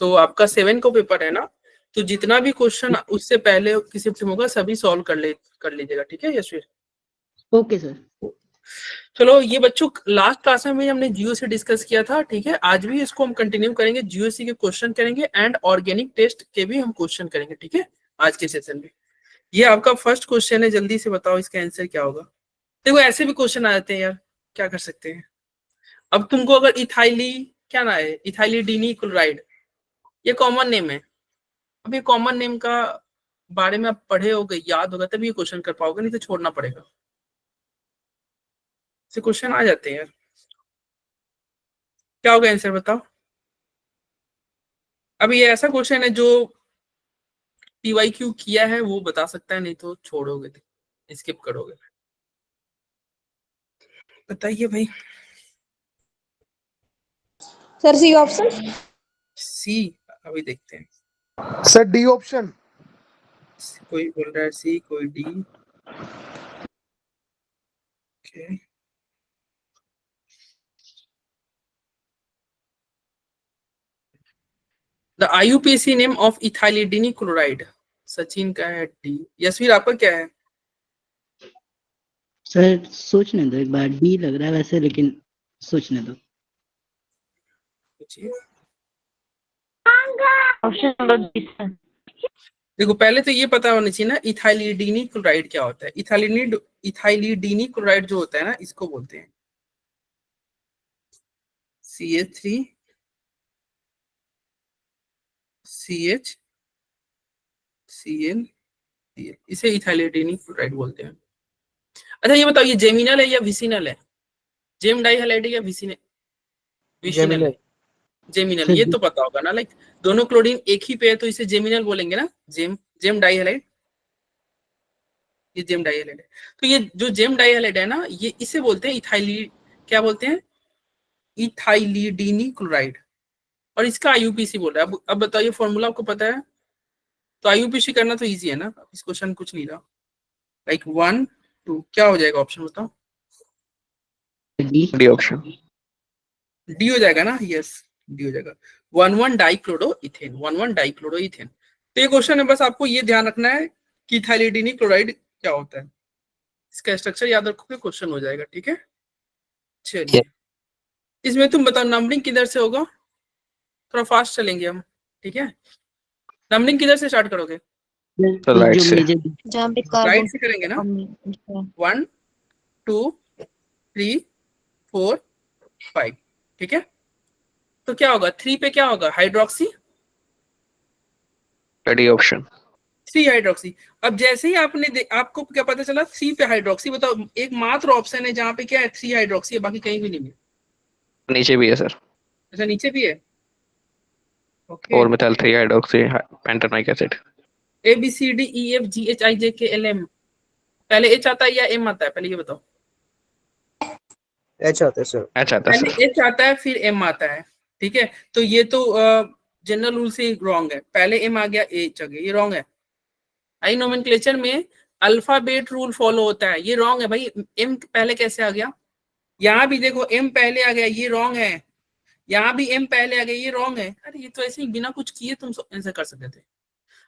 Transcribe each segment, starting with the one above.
तो आपका 7 को पेपर है ना, तो जितना भी क्वेश्चन उससे पहले किसी टाइम होगा सभी सॉल्व कर लीजिएगा, ठीक है यशवीर? Okay sir. चलो ये बच्चों लास्ट क्लास में भी हमने जीओसी डिस्कस किया था, ठीक है, आज भी इसको हम कंटिन्यू करेंगे, जीओसी के क्वेश्चन करेंगे एंड ऑर्गेनिक टेस्ट के भी हम क्वेश्चन करेंगे, ठीक है, आज के सेशन में। ये आपका फर्स्ट क्वेश्चन है, जल्दी से बताओ इसका आंसर क्या होगा। देखो ऐसे भी क्वेश्चन आ जाते हैं यार, क्या कर सकते हैं। अब तुमको अगर इथाइली क्या ना है, इथाइलिडीनी क्लोराइड, ये कॉमन नेम है। अब ये कॉमन नेम का बारे में आप पढ़े होगे, याद होगा, तभी ये क्वेश्चन कर पाओगे, नहीं तो छोड़ना पड़ेगा। से क्वेश्चन आ जाते हैं यार, क्या होगा आंसर बताओ। अब ये ऐसा क्वेश्चन है जो पीवाईक्यू किया है वो बता सकता है, नहीं तो छोड़ोगे, स्किप करोगे। बताइए भाई। Sir C option. सी, अभी देखते हैं। Sir D option. कोई बोल रहा है सी, कोई D. Okay, the IUPAC name of ethylidene chloride. Sachin का है डी। यशवीर आपका क्या है? सर सोचने दो एक बार, डी लग रहा है वैसे, लेकिन सोचने दो। Option number B sir. देखो पहले तो ये पता होना चाहिए ना इथाइलिडीनी क्लोराइड क्या होता है। इथाइलिडीनी क्लोराइड जो होता है ना, इसको बोलते हैं CH3 CH Cl, इसे इथाइलिडीनी क्लोराइड बोलते हैं। अच्छा ये बताओ, ये जेमिनल है या विसिनल है? जेम डाइहैलाइड है या विसिनल है? जेमिनल, ये तो पता होगा ना, लाइक दोनों क्लोरीन एक ही पे है तो इसे जेमिनल बोलेंगे ना। जेम डाइहैलाइड, ये जेम डाइहैलाइड है। तो ये जो जेम डाइहैलाइड है ना, ये इसे बोलते हैं क्या बोलते हैं? इथाइलिडीनी क्लोराइड। और इसका आईयूपीसी बोल रहा है। अब बताइए, फॉर्मूला आपको पता है तो आईयूपीसी करना तो इजी है ना, इस क्वेश्चन कुछ नहीं रहा। लाइक 1 2 क्या हो जाएगा, ऑप्शन बताओ। D option. डी हो जाएगा ना, यस डी हो जाएगा। 1,1 डाइक्लोरोइथेन, 1,1 डाइक्लोरोइथेन। तो ये क्वेश्चन है, बस आपको ये ध्यान रखना है कि इथाइलिडीनी क्लोराइड क्या होता है, इसका स्ट्रक्चर याद रखोगे क्वेश्चन हो जाएगा, ठीक है। चलिए इसमें तुम बताओ नंबरिंग किधर से होगा, थोड़ा फास्ट चलेंगे हम, ठीक है। नंबरिंग किधर से स्टार्ट करोगे? राइट से। जहां पे राइट से करेंगे ना। 1 2 3 4 5, ठीक है। तो क्या होगा 3 पे, क्या होगा हाइड्रोक्सी, डी ऑप्शन। 3 हाइड्रोक्सी। अब जैसे ही आपको क्या पता चला 3 पे हाइड्रोक्सी, बताओ एक मात्र ऑप्शन है जहां पे क्या है 3 हाइड्रोक्सी है, बाकी कहीं भी नहीं है। नीचे भी है सर। अच्छा नीचे भी है, ओके। और methyl 3 hydroxy pentanoic acid. ABCDEFGHIJKLM, पहले H आता है या M आता है, पहले ये बताओ। एच आता है सर। एच आता है पहले सर। H आता है फिर M आता है, ठीक है। तो ये तो जनरल रूल से रॉन्ग है, पहले M आ गया H आ गया, ये रॉन्ग है। आई नोमेनक्लेचर में अल्फाबेट रूल फॉलो होता है, ये रॉन्ग है भाई। M पहले कैसे आ गया? यहाँ भी देखो M पहले आ गया, ये रॉन्ग है। यहाँ भी M पहले आ गया, ये रॉन्ग है। अरे ये तो ऐसे ही बिना कुछ किए तुम आंसर कर सकते थे।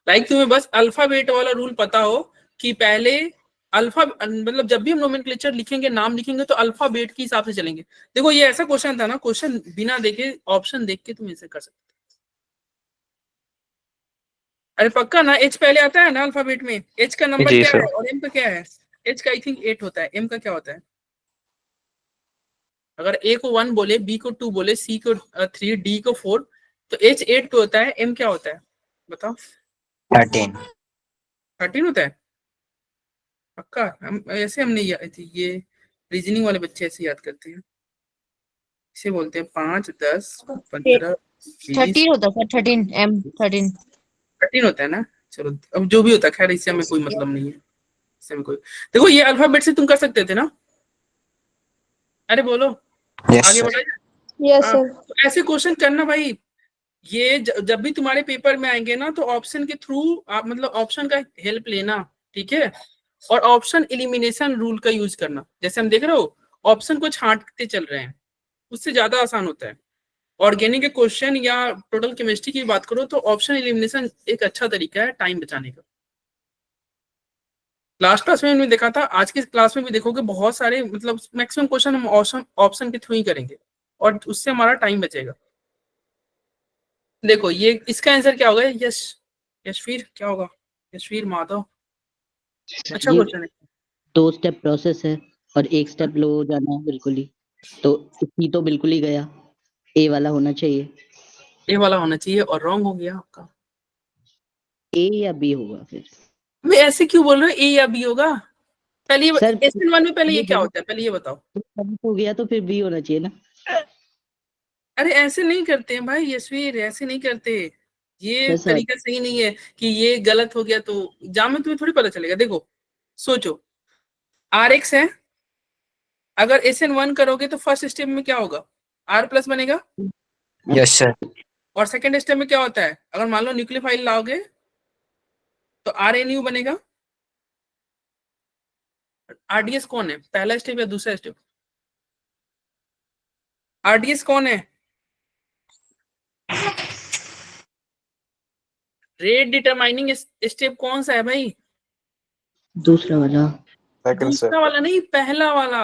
लाइक तुम्हें बस अल्फाबेट वाला रूल पता हो कि पहले अल्फा, मतलब जब भी हम नोमेनक्लेचर लिखेंगे, नाम लिखेंगे तो अल्फाबेट के हिसाब से चलेंगे। देखो ये ऐसा क्वेश्चन था ना, क्वेश्चन बिना देखे ऑप्शन देख के तुम आंसर कर सकते। अरे पक्का ना, H पहले आता है ना अल्फाबेट में, H का नंबर जी क्या सर। है और M का क्या है? H का आई थिंक 8 होता है, M का क्या होता है? अगर A को 1 बोले, B को 2 बोले, C को 3, D को 4, तो H 8 पे होता है, M क्या होता है बताओ? 13 होता है पक्का। हम ऐसे हमने ये रीजनिंग वाले बच्चे ऐसे याद करते हैं, इसे बोलते हैं 5 10 15 20। 13 होता है सर, 13 M 13। 13 होता है ना। चलो अब जो भी होता है, खैर इससे हमें कोई मतलब नहीं है, इससे हमें कोई। देखो ये अल्फाबेट से तुम कर सकते थे ना। अरे बोलो आगे बढ़ो। यस हाँ, सर। तो ऐसे क्वेश्चन करना भाई। ये जब भी तुम्हारे पेपर में आएंगे ना, तो ऑप्शन के थ्रू आप मतलब ऑप्शन का हेल्प लेना, ठीक है। और ऑप्शन एलिमिनेशन रूल का यूज करना, जैसे हम देख रहे हो ऑप्शन को छांटते चल रहे हैं, उससे ज्यादा आसान होता है। ऑर्गेनिक के क्वेश्चन या टोटल केमिस्ट्री की बात करो तो ऑप्शन एलिमिनेशन एक अच्छा तरीका है टाइम बचाने का। लास्ट क्लास में देखा था, आज की क्लास में भी देखोगे बहुत सारे मतलब मैक्सिमम क्वेश्चन हम ऑप्शन के थ्रू ही करेंगे और उससे हमारा टाइम बचेगा। देखो ये इसका आंसर क्या होगा? यशवीर क्या होगा? यशवीर माधव, अच्छा ये क्वेश्चन है। 2 स्टेप प्रोसेस है और 1 स्टेप लो हो जाना है बिल्कुल ही, तो सी तो बिल्कुल ही गया, ए वाला होना चाहिए। ए वाला होना चाहिए और रॉन्ग हो गया आपका। ए या बी होगा फिर? मैं ऐसे क्यों बोल रहा हूँ ए या बी होगा? पहले ये सर SN1 में पहले ये क्या होता है, पहले ये बताओ। हो गया तो फिर बी होना चाहिए ना। अरे ऐसे नहीं करते हैं भाई यशवीर, ऐसे नहीं करते, ये सर तरीका सही नहीं है कि ये गलत हो गया तो एग्जाम में तुम्हें थोड़ी पता चलेगा। देखो सोचो, RX है, अगर SN1 करोगे तो फर्स्ट स्टेप में क्या होगा? R प्लस बनेगा। Yes, sir. और सेकंड स्टेप में क्या होता है? अगर मान लो न्यूक्लियोफाइल लाओगे तो RNU बनेगा। RDS कौन है, पहला स्टेप या दूसरा स्टेप? RDS कौन है? रेट डिटरमाइनिंग स्टेप कौन सा है भाई? दूसरा वाला। दूसरा वाला नहीं, पहला वाला।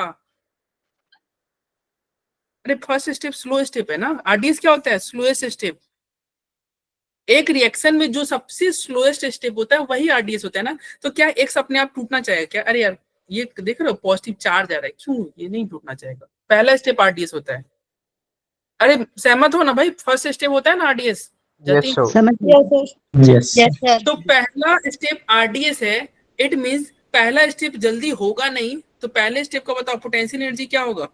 अरे फर्स्ट स्टेप स्लो स्टेप है ना। RDS क्या होता है? Slowest step. एक रिएक्शन में जो सबसे स्लोएस्ट स्टेप होता है वही RDS होता है ना। तो क्या एक्स अपने आप टूटना चाहेगा क्या? अरे यार ये देख रहे हो पॉजिटिव चार्ज आ रहा है, क्यों? ये नहीं टूटना चाहेगा, पहला स्टेप RDS होता है। अरे सहमत हो ना भाई, फर्स्ट स्टेप होता है ना RDS। जतिन, समझ Yes, sir. Yes. Yes, sir. तो पहला स्टेप RDS है, इट मींस पहला स्टेप जल्दी होगा नहीं। तो पहले स्टेप का बताओ पोटेंशियल एनर्जी क्या होगा?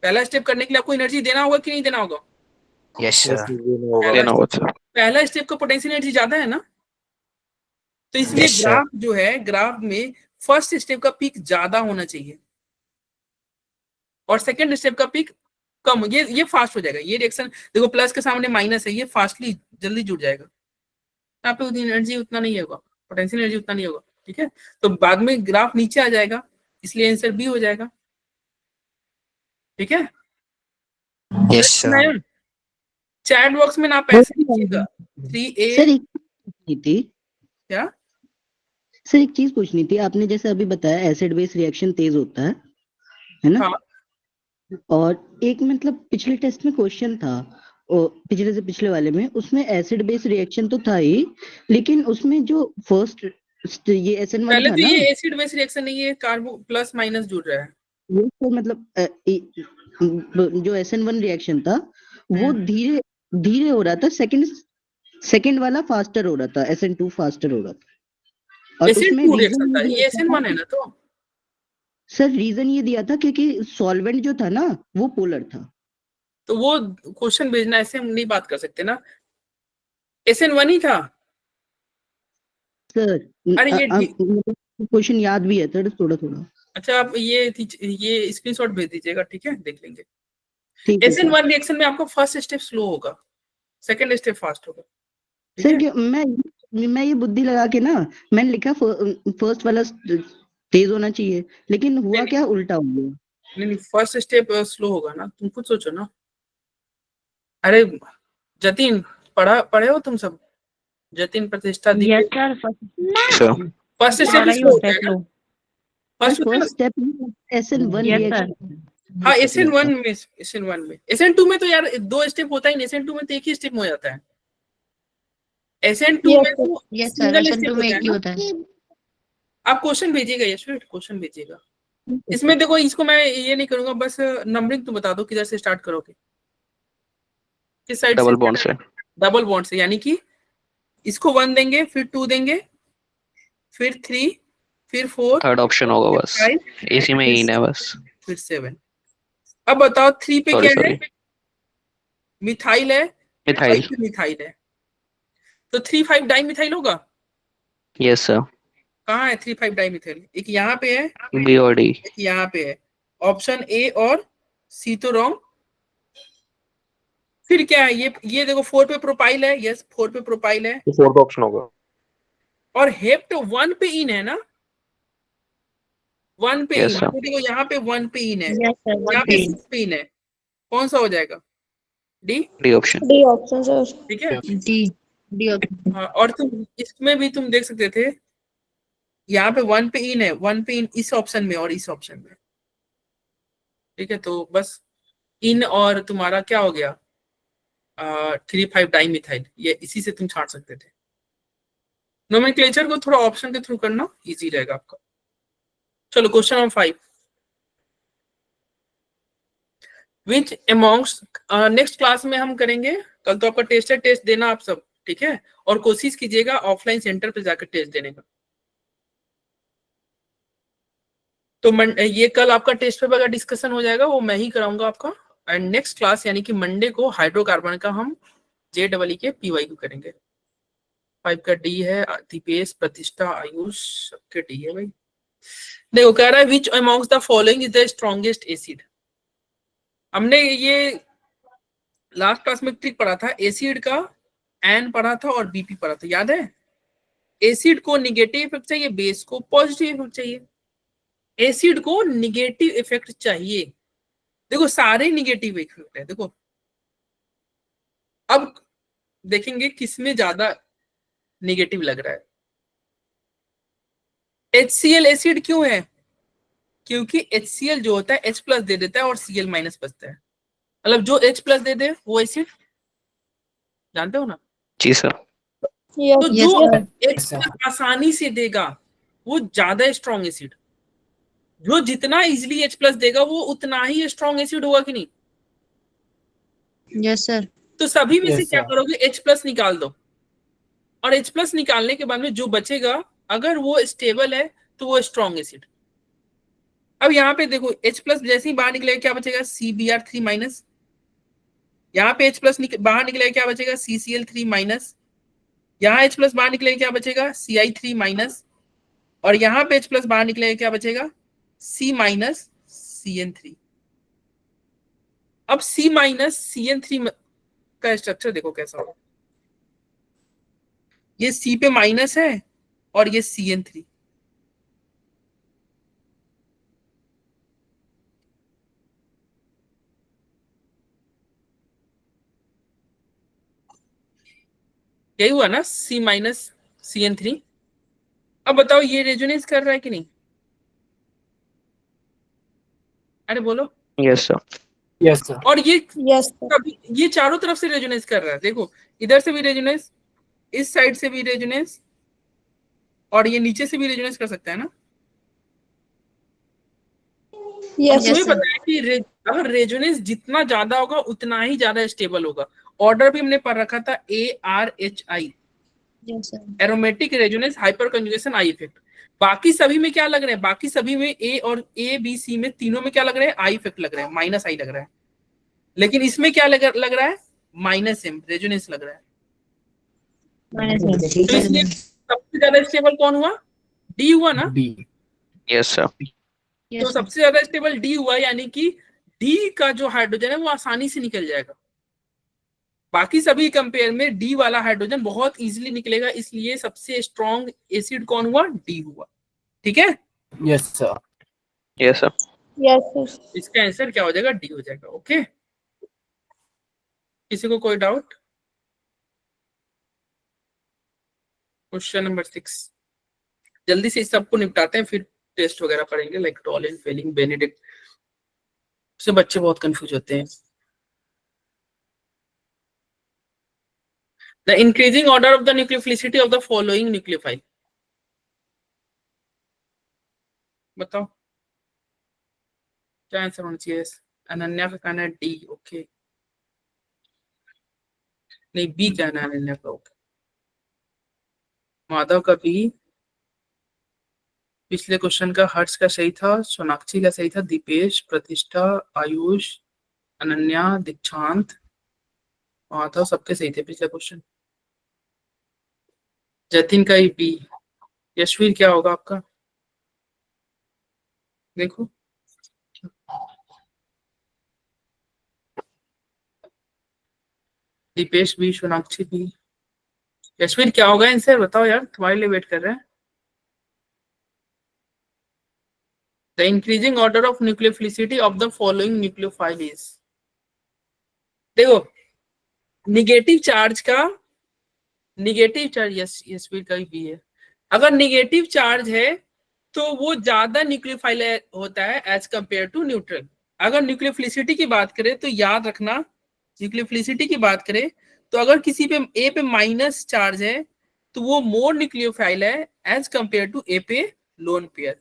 पहला स्टेप करने के लिए आपको एनर्जी देना होगा कि नहीं देना होगा? Yes, sir. पहला Then what, sir? पहला स्टेप का पोटेंशियल एनर्जी ज्यादा है ना, तो इसलिए Yes, sir. ग्राफ जो है, ग्राफ में फर्स्ट स्टेप का पीक ज्यादा होना चाहिए और सेकंड स्टेप का पीक कम। ये फास्ट हो जाएगा। ये रिएक्शन देखो प्लस के सामने माइनस है, ये फास्टली जल्दी जुड़ जाएगा। यहाँ पे उतनी एनर्जी उतना नहीं होगा, पोटेंशियल एनर्जी उतना नहीं होगा। ठीक है, तो बाद में ग्राफ नीचे आ जाएगा, इसलिए आंसर बी हो जाएगा। ठीक है, Yes, sir. चैट बॉक्स में ना पैसे लीजिएगा। 3A सर एक पूछनी थी, क्या? सर एक चीज पूछनी थी। आपने जैसे अभी बताया एसिड बेस रिएक्शन तेज होता है ना? हाँ। और एक मतलब पिछले टेस्ट में क्वेश्चन था, पिछले से पिछले वाले में, उसमें एसिड बेस रिएक्शन तो था ही, लेकिन उसमें जो फर्स्ट ये SN1 पहले था तो ना, ये एसिड बेस रिएक्शन नहीं है, कार्बो प्लस माइनस जुड़ रहा है। वो तो मतलब जो SN1 रिएक्शन था वो धीरे धीरे हो रहा था, सेकंड वाला फास्टर हो रहा था, SN2 फास्टर हो रहा था। और उसमें SN2 रिएक्शन रीजन था, ये SN1 है ना। तो सर रीजन ये दिया था क्योंकि सॉल्वेंट जो था ना वो पोलर था। तो वो क्वेश्चन भेजना, ऐसे हम नहीं बात कर सकते ना। SN1 ही था सर अरे ये क्वेश्चन याद भी है सर थोड़ा थोड़ा। अच्छा, आप ये स्क्रीनशॉट भेज दीजिएगा, ठीक है, देख लेंगे। ठीक है SN1 रिएक्शन में आपका फर्स्ट स्टेप स्लो होगा, सेकंड स्टेप फास्ट होगा। ठीक सर। है? क्यों मैं ये बुद्धि लगा के ना मैंने लिखा फर्स्ट वाला तेज होना चाहिए, लेकिन हुआ क्या, उल्टा हो गया। नहीं, फर्स्ट स्टेप स्लो होगा ना, तुम खुद सोचो ना। अरे जतिन, पढ़े हो तुम सब? Jatin, Pratishtha, Yes, Deepesh, sir. Sir. First step हमारा ही स्लो होता होता है है ना? slow. फर्स्ट होता है ना? First step SN1 Yes, reaction. हाँ, SN1 में SN2 में तो यार 2 स्टेप होता ही नहीं, SN2 में तो एक ही स्टेप में हो जाता है। SN2 में तो Yes, sir. Single SN2 step में होता है एक ही ना। होता है. आप क्वेश्चन भेजिएगा यशवीर, क्वेश्चन भेजिएगा। इसमें देखो, इसको मैं ये नहीं करूंगा, बस नंबरिंग तुम बता दो किधर से स्टार्ट करोगे, किस साइड से? Double bond से. डबल बॉन्ड से, यानी कि इसको 1 देंगे, फिर 2 देंगे, फिर 3, फिर 4, Third option होगा बस. 5, AC में इन है बस. फिर 7। अब बताओ 3 पे क्या है? मिथाइल है, Methyl. 5 पे मिथाइल है, तो 3,5 डाई मिथाइल होगा। Yes, sir. कहाँ है 3,5 डाई मिथाइल? एक यहाँ पे है, B और D. एक यहाँ पे है। ऑप्शन ए और सी तो रॉन्ग। फिर क्या है? ये देखो 4 पे प्रोपाइल है, यस 4 पे प्रोपाइल है, तो फोर्थ ऑप्शन होगा। और हेप्ट 1 पे इन है ना, 1 पे Yes, इन। sir. तो देखो यहाँ पे 1 पे इन है, Yes, sir. यहाँ One पे pin. 6 पे इन है, कौन सा हो जाएगा? D, D option. D option sir. ठीक है। D option. हाँ, और तुम इसमें भी तुम देख सकते थे, यहाँ पे 1 पे इन है, 1 पे इन इस ऑप्शन में और इस ऑप्शन में, ठीक है। तो बस इन और तुम्हारा क्या हो गया 3,5 डाइमिथाइल, ये इसी से तुम छाट सकते थे। नोमेनक्लेचर को थोड़ा ऑप्शन के थ्रू करना इजी रहेगा आपका। चलो क्वेश्चन नंबर 5, विच अमॉन्ग्स, नेक्स्ट क्लास में हम करेंगे, कल तो आपका टेस्ट है, टेस्ट देना आप सब, ठीक है। और कोशिश कीजिएगा ऑफलाइन सेंटर पे जाकर टेस्ट देने का। तो ये कल आपका टेस्ट पेपर का डिस्कशन हो जाएगा, वो मैं ही कराऊंगा आपका। एंड नेक्स्ट क्लास यानी कि मंडे को हाइड्रोकार्बन का हम JEE के PY करेंगे। 5 का डी है, दीपेश, प्रतिष्ठा, आयुष, सबके डी है भाई। देखो कह रहा है which amongst the following is the strongest acid. हमने ये लास्ट क्लास में ट्रिक पढ़ा था, एसिड का एन पढ़ा था और BP पढ़ा था, याद है। एसिड को निगेटिव इफेक्ट चाहिए, बेस को पॉजिटिव इफेक्ट चाहिए। एसिड को निगेटिव इफेक्ट चाहिए, देखो सारे निगेटिव इफेक्ट है। देखो अब देखेंगे किसमें ज्यादा निगेटिव लग रहा है। HCl एसिड क्यों है, क्योंकि HCl जो होता है H+ दे देता है और Cl- बचता है, मतलब जो H+ दे दे वो एसिड, जानते हो ना। जी सर. Yes. तो Yes जो sir. H+ आसानी से देगा वो ज्यादा स्ट्रॉन्ग एसिड, जो जितना इजिली H+ देगा वो उतना ही स्ट्रॉन्ग एसिड होगा कि नहीं। Yes sir. तो सभी में से Yes, क्या sir. करोगे, H+ निकाल दो, और H+ निकालने के बाद में जो बचेगा अगर वो स्टेबल है तो वो स्ट्रॉन्ग एसिड। अब यहाँ पे देखो H+ जैसे ही बाहर निकलेगा क्या बचेगा, CBr3-। यहाँ पे H+ बाहर निकलेगा क्या बचेगा, CCl3-। यहाँ H+ बाहर निकलेगा क्या बचेगा, Ci3-। और यहाँ पे H+ बाहर निकलेगा क्या बचेगा, C- CN3। अब C- CN3 का स्ट्रक्चर देखो कैसा होगा, ये C पे माइनस है और ये CN3। यही हुआ ना, C- CN3। अब बताओ ये रेजोनेंस कर रहा है कि नहीं, अरे बोलो। Yes sir. Yes, sir. और ये Yes sir. ये चारों तरफ से रेजोनेंस कर रहा है, देखो इधर से भी रेजोनेंस, इस साइड से भी रेजोनेंस, और ये नीचे से भी रेजोनेंस कर सकता है ना। Yes तुम्हें sir. पता है कि अगर रेजोनेंस जितना ज्यादा होगा उतना ही ज्यादा स्टेबल होगा। ऑर्डर भी हमने पढ़ रखा था ARHI, Yes sir. Aromatic resonance hyper conjugation I effect. बाकी सभी में क्या लग रहे हैं, बाकी सभी में A B C में तीनों में क्या लग रहे हैं, आई इफेक्ट लग रहे हैं, -I लग रहा है। लेकिन इसमें क्या लग रहा है, -M रेजोनेंस लग रहा है। Minus तो इसलिए one. सबसे ज्यादा स्टेबल कौन हुआ, D हुआ ना। D. Yes sir. तो Yes sir. सबसे ज्यादा स्टेबल D हुआ, यानी कि D का जो हाइड्रोजन है वो आसानी से निकल जाएगा। बाकी सभी कंपेयर में D वाला हाइड्रोजन बहुत इजीली निकलेगा, इसलिए सबसे स्ट्रॉन्ग एसिड कौन हुआ, D हुआ। ठीक है, Yes, sir. Yes sir. Yes sir. इसका आंसर क्या हो जाएगा, D हो जाएगा। ओके, किसी को कोई डाउट। क्वेश्चन नंबर 6, जल्दी से इस सबको निपटाते हैं फिर टेस्ट वगैरह पढ़ेंगे, लाइक टॉलिन, फेलिंग, बेनेडिक्ट से बच्चे बहुत कंफ्यूज होते हैं। The increasing order of the nucleophilicity of the following nucleophile, बताओ क्या आंसर होना चाहिए। अनन्या का कहना है D, ओके, नहीं B कहना है अनन्या का, ओके। माधव का B, पिछले क्वेश्चन का हर्ष का सही था, सोनाक्षी का सही था, दीपेश, प्रतिष्ठा, आयुष, अनन्या, दीक्षांत, माधव सबके सही थे पिछले क्वेश्चन। जतिन का ही B। यशवीर क्या होगा आपका, देखो दीपेश भी, सोनाक्षी भी। यशवीर क्या होगा आंसर बताओ यार, तुम्हारे लिए वेट कर रहे हैं। The increasing order of nucleophilicity of the following nucleophile is, देखो निगेटिव चार्ज का निगेटिव चार्ज, यस ये स्पीड का भी है, अगर निगेटिव चार्ज है तो वो ज्यादा न्यूक्लियोफाइल होता है एज कंपेयर टू न्यूट्रल। अगर न्यूक्लियोफिलिसिटी की बात करें तो याद रखना, न्यूक्लियोफिलिसिटी की बात करें तो अगर किसी पे ए पे माइनस चार्ज है तो वो मोर न्यूक्लियोफाइल है एज कंपेयर टू ए पे लोन पेयर।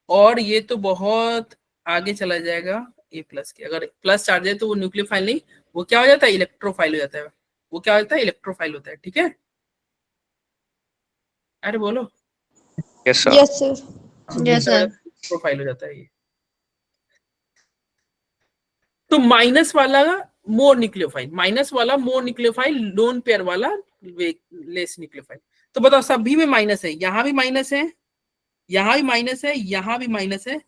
और ये तो बहुत आगे चला जाएगा ए प्लस के, अगर प्लस चार्ज है तो वो न्यूक्लियोफाइल नहीं, वो क्या हो जाता है, इलेक्ट्रोफाइल हो जाता है, वो क्या होता है, इलेक्ट्रोफाइल होता है। ठीक है, अरे बोलो। Yes, sir. Yes, sir. Yes, sir. Profile हो जाता है ये। तो माइनस वाला मोर न्यूक्लियोफाइल, माइनस वाला मोर न्यूक्लियोफाइल, लोन पेयर वाला लेस न्यूक्लियोफाइल। तो बताओ सभी में माइनस है, यहां भी माइनस है, यहां भी माइनस है, यहां भी माइनस है,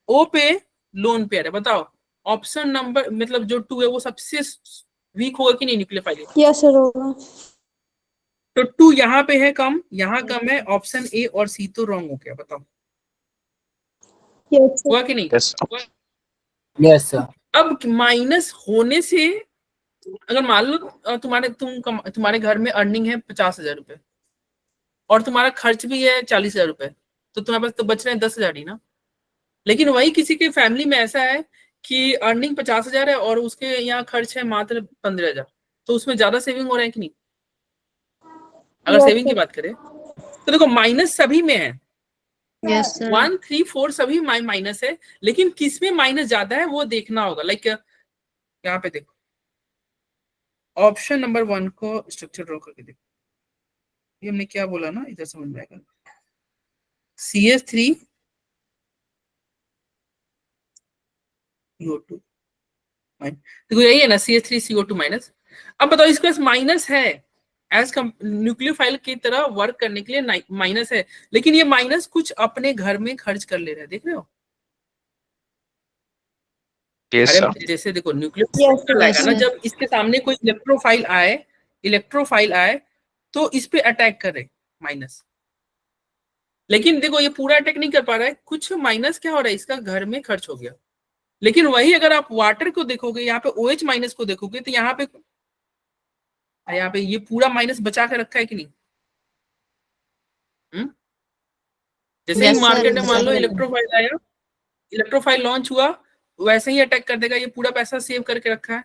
ओ पे लोन पेयर है। बताओ ऑप्शन नंबर मतलब जो 2 है वो सबसे वीक होगा कि नहीं न्यूक्लियोफाइल? Yes, sir. होगा। तो 2 यहाँ पे है कम, यहाँ कम है, ऑप्शन ए और सी तो रॉन्ग हो गया। बताओ Yes, sir. हुआ कि नहीं? Yes, sir. Yes, sir. अब माइनस होने से अगर मान लो तुम्हारे घर में अर्निंग है 50,000 रुपए और तुम्हारा खर्च भी है 40,000 रुपए, तो तुम्हारे पास तो बच रहे हैं 10,000 ही ना। लेकिन वही किसी के फैमिली में ऐसा है कि अर्निंग 50,000 है और उसके यहाँ खर्च है मात्र 15,000, तो उसमें ज्यादा सेविंग हो रहा है कि नहीं? अगर Yes, सेविंग की sir. बात करें तो देखो माइनस सभी में है, Yes, sir. 1, 3, 4 सभी माइनस है, लेकिन किस में माइनस ज्यादा है वो देखना होगा। लाइक यहाँ पे देखो ऑप्शन नंबर 1 को स्ट्रक्चर ड्रॉ करके देखो, ये हमने क्या बोला ना, इधर समझ में आएगा। CH3 CO2 देखो यही है ना, CH3 CO2 माइनस। अब बताओ इसके पास माइनस है एज न्यूक्लियोफाइल की तरह वर्क करने के लिए माइनस है, लेकिन ये माइनस कुछ अपने घर में खर्च कर ले रहा है, देख रहे हो? Yes, sir. अरे जैसे देखो Yes, न्यूक्लियोफाइल आएगा yes, ना, sir. जब इसके सामने कोई इलेक्ट्रोफाइल आए तो इस पे अटैक करे माइनस, लेकिन देखो ये पूरा अटैक नहीं कर पा रहा है, कुछ माइनस क्या हो रहा है, इसका घर में खर्च हो गया। लेकिन वही अगर आप वाटर को देखोगे, यहाँ पे OH माइनस को देखोगे तो यहाँ पे ये पूरा माइनस बचा के रखा है कि नहीं? जैसे ही Yes, sir. मार्केट में मान लो Exactly. इलेक्ट्रोफाइल आया, इलेक्ट्रोफाइल लॉन्च हुआ, वैसे ही अटैक कर देगा, ये पूरा पैसा सेव करके रखा है।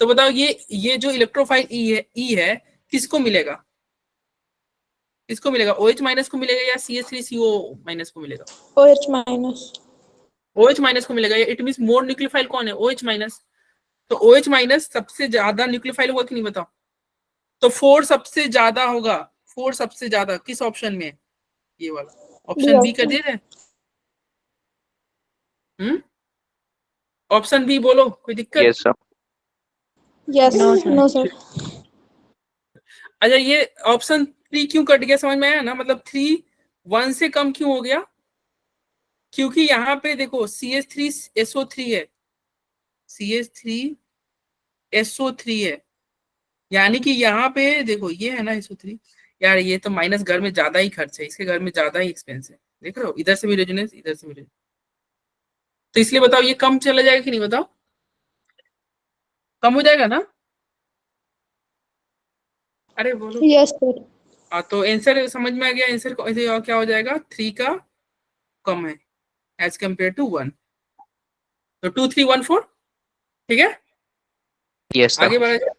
तो बताओ ये जो इलेक्ट्रोफाइल ई है किसको मिलेगा, किसको मिलेगा? OH माइनस को मिलेगा या CH3CO माइनस को मिलेगा? OH minus. OH माइनस को मिलेगा। इट मींस मोर न्यूक्लियोफाइल कौन है? OH minus. तो OH माइनस सबसे ज्यादा न्यूक्लियोफाइल होगा कि नहीं बताओ? तो 4 सबसे ज्यादा होगा, 4 सबसे ज्यादा किस ऑप्शन में है? ये वाला ऑप्शन बी कर दे रहे हैं। ऑप्शन बी बोलो, कोई दिक्कत? Yes, sir. Yes. No, sir. No, sir. अच्छा ये ऑप्शन 3 क्यों कट गया, समझ में आया ना? मतलब 3 1 से कम क्यों हो गया? क्योंकि यहाँ पे देखो CH3SO3 है, CH3SO3 है, यानी कि यहाँ पे देखो ये है ना SO3, यार ये तो माइनस घर में ज्यादा ही खर्च है, इसके घर में ज्यादा ही एक्सपेंस है, देख रहे हो? इधर से भी रेजोनेंस, इधर से भी रेजोनेंस, तो इसलिए बताओ ये कम चला जाएगा कि नहीं? बताओ कम हो जाएगा ना? अरे बोलो। Yes, sir. हाँ तो आंसर समझ में आ गया, आंसर क्या हो जाएगा? 3 का कम है एज कंपेयर टू 1, तो 2, 3, 1, 4। ठीक है, Yes, sir. आगे बढ़ा जाए।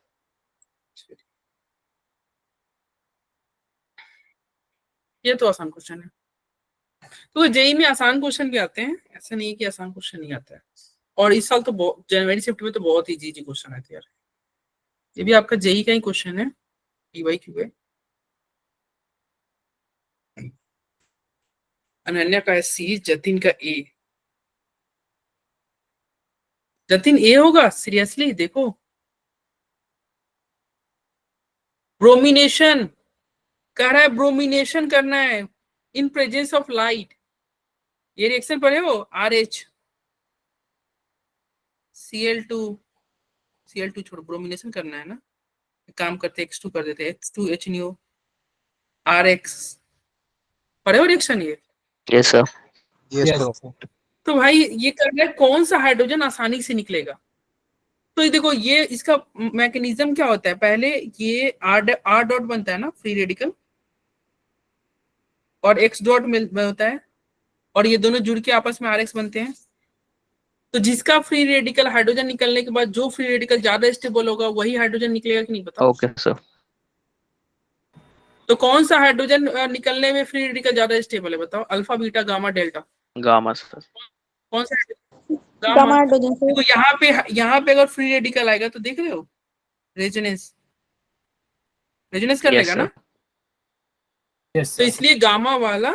ये तो आसान क्वेश्चन है, तो जेई में आसान क्वेश्चन भी आते हैं, ऐसा नहीं है कि आसान क्वेश्चन नहीं आता है। और इस साल तो जनवरी शिफ्ट में तो बहुत ही इजी क्वेश्चन आते हैं यार। ये भी आपका जेई का ही क्वेश्चन है, PYQ है। अनन्या का C, जतिन का A। जतिन A होगा? सीरियसली देखो, ब्रोमिनेशन कह रहा है, ब्रोमिनेशन करना है इन प्रेजेंस ऑफ लाइट। ये रिएक्शन पढ़े हो? RH Cl2 छोड़ो, ब्रोमिनेशन करना है ना, काम करते X2 कर देते, X2H RX पढ़े हो रिएक्शन ये? Yes, sir. Yes, sir. तो भाई ये कर रहा है कौन सा हाइड्रोजन आसानी से निकलेगा, तो ये देखो, ये इसका मैकेनिज्म क्या होता है, पहले ये आर डॉट बनता है ना फ्री रेडिकल, और एक्स डॉट में होता है, और ये दोनों जुड़ के आपस में आर एक्स बनते हैं। तो जिसका फ्री रेडिकल हाइड्रोजन निकलने के बाद जो फ्री रेडिकल ज्यादा स्टेबल होगा वही हाइड्रोजन निकलेगा कि नहीं, बताओ। Okay sir. तो कौन सा हाइड्रोजन निकलने में फ्री रेडिकल ज्यादा स्टेबल है, बताओ, alpha beta gamma delta, gamma sir. कौन सा? Gamma gamma. हाइड्रोजन देखो सर। यहाँ पे अगर फ्री रेडिकल आएगा तो देख रहे हो, रेजोनेंस कर यस लेगा सर। ना, Yes, तो sir. इसलिए गामा वाला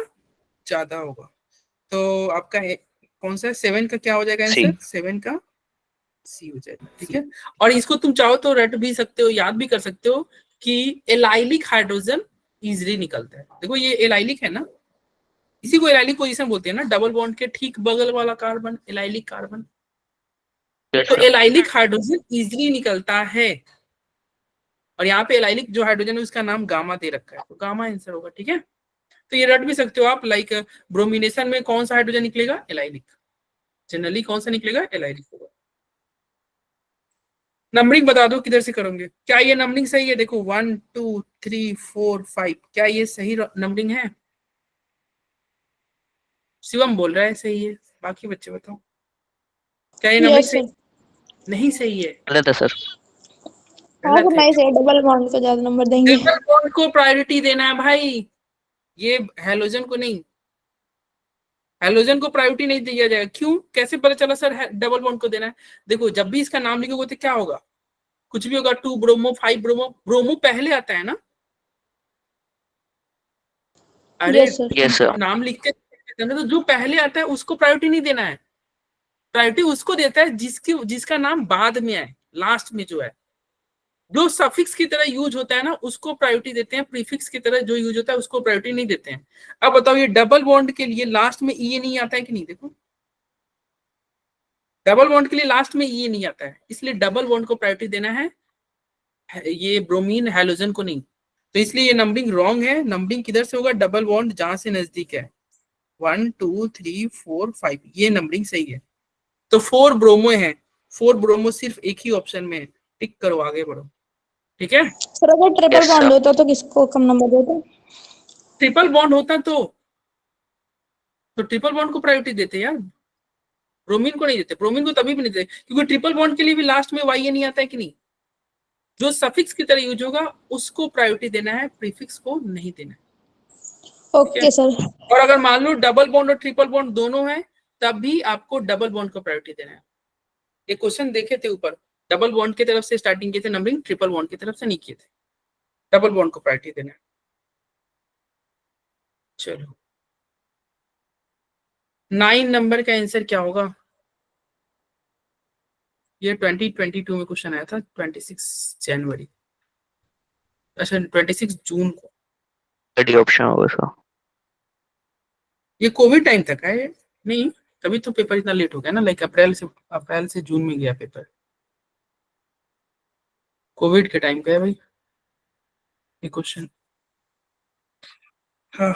ज्यादा होगा। तो आपका कौन सा है, 7 का क्या हो जाएगा सी। आंसर, 7 का सी हो जाएगा, ठीक है। और इसको तुम चाहो तो रट भी सकते हो, याद भी कर सकते हो कि एलाइलिक हाइड्रोजन इजिली निकलता है। देखो ये एलाइलिक है ना, इसी को एलाइलिक पोजीशन बोलते हैं ना, डबल बॉन्ड के ठीक बगल वाला कार्बन एलाइलिक कार्बन। यस तो सर। एलाइलिक हाइड्रोजन इजिली निकलता है, और यहाँ पे एलाइलिक जो हाइड्रोजन है उसका नाम गामा दे रखा है, तो गामा आंसर होगा, ठीक है। तो ये रट भी सकते हो आप, लाइक ब्रोमिनेशन में कौन सा हाइड्रोजन निकलेगा, एलाइलिक, जनरली कौन सा निकलेगा, एलाइलिक होगा। नंबरिंग बता दो किधर से करोगे, क्या ये नंबरिंग सही है, देखो 1 2 3 4 5, क्या ये सही नंबरिंग है? शिवम बोल रहा है सही है, बाकी बच्चे बताओ क्या ये नंबरिंग यस सही? सर। नहीं सही है, गलत है सर। हाँ गलत सर, है। नहीं सर, डबल बॉन्ड को ज्यादा नंबर देंगे। ट्रिपल बॉन्ड को प्रायोरिटी देना है भाई, ये हेलोजन को नहीं, हेलोजन को प्रायोरिटी नहीं दिया जाएगा। क्यों, कैसे पता चला सर डबल बॉन्ड को देना है? देखो जब भी इसका नाम लिखोगे तो क्या होगा, कुछ भी होगा, 2 ब्रोमो 5 ब्रोमो, ब्रोमो पहले आता है ना, अरे यस सर। Yes sir. नाम लिख के, तो जो पहले आता है उसको प्रायोरिटी नहीं देना है, प्रायोरिटी उसको देता है जिसका नाम बाद में आए, लास्ट में जो है, जो सफिक्स की तरह यूज होता है ना उसको प्रायोरिटी देते हैं, प्रीफिक्स की तरह जो यूज होता है उसको प्रायोरिटी नहीं देते हैं। अब बताओ ये डबल बॉन्ड के लिए लास्ट में ई नहीं आता है कि नहीं, देखो डबल बॉन्ड के लिए लास्ट में ई नहीं आता है, इसलिए डबल बॉन्ड को प्रायोरिटी देना है, ये ब्रोमीन हैलोजन को नहीं। तो इसलिए ये नंबरिंग रॉन्ग है। नंबरिंग किधर से होगा, डबल बॉन्ड जहां से नजदीक है, 1 2 3 4 5, ये नंबरिंग सही है। तो 4 ब्रोमो है, 4 ब्रोमो सिर्फ एक ही ऑप्शन में है, टिक करो, आगे बढ़ो, ठीक है। सर अगर ट्रिपल यस बॉन्ड सर। होता तो किसको कम नंबर देते? ट्रिपल बॉन्ड होता तो ट्रिपल बॉन्ड को प्रायोरिटी देते यार, ब्रोमीन को नहीं देते। ब्रोमीन को तभी भी नहीं देते क्योंकि ट्रिपल बॉन्ड के लिए भी लास्ट में वाई नहीं आता है कि नहीं, जो सफिक्स की तरह यूज होगा उसको प्रायोरिटी देना है, प्रीफिक्स को नहीं देना है, ठीक है। Okay sir. और अगर मान लो डबल बॉन्ड और ट्रिपल बॉन्ड दोनों है, तब भी आपको डबल बॉन्ड को प्रायोरिटी देना है। ये क्वेश्चन देखे थे ऊपर, डबल बॉन्ड की तरफ से स्टार्टिंग किए थे नंबरिंग, ट्रिपल बॉन्ड की तरफ से नहीं किए थे, डबल बॉन्ड को प्रायोरिटी देना है। चलो 9 नंबर का आंसर क्या होगा, ये 2022 में क्वेश्चन आया था, 26 जनवरी, अच्छा 26 जून को। डी ऑप्शन होगा सर। ये कोविड टाइम तक है नहीं, तभी तो पेपर इतना लेट हो गया ना, लाइक अप्रैल से जून में गया पेपर, कोविड के टाइम का है भाई ये क्वेश्चन। हाँ,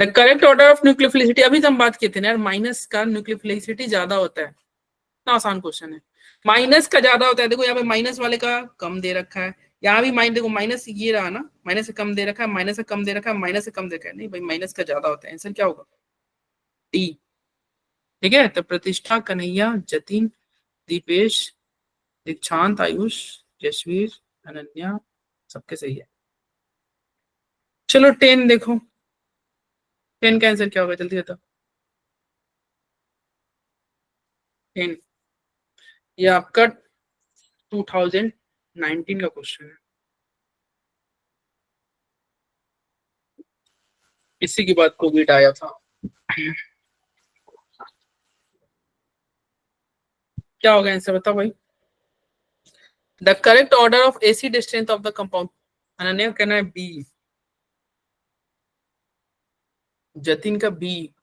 the correct order of nucleophilicity, अभी तो हम बात किए थे ना यार, माइनस का न्यूक्लियोफिलिसिटी ज्यादा होता है, इतना आसान क्वेश्चन है, माइनस का ज्यादा होता है। देखो यहाँ पे माइनस वाले का कम दे रखा है, यहाँ भी देखो माइनस ये रहा ना, माइनस से कम दे रखा है, माइनस से कम दे रखा है, माइनस से कम दे रखा है, नहीं भाई माइनस का ज्यादा होता है, आंसर क्या होगा, डी, ठीक है। तो प्रतिष्ठा, कन्हैया, जतिन, दीपेश, दीक्षांत, आयुष, जसवीर, अनन्या, सबके सही है। चलो 10 देखो, 10 का आंसर क्या होगा, जल्दी बताओ। 10 ये आपका 2019 का क्वेश्चन है, इसी के बाद कोविड आया था। क्या होगा आंसर बताओ भाई, the correct order of acid strength of the compound, Ananya कहना है बी, जतिन का बी,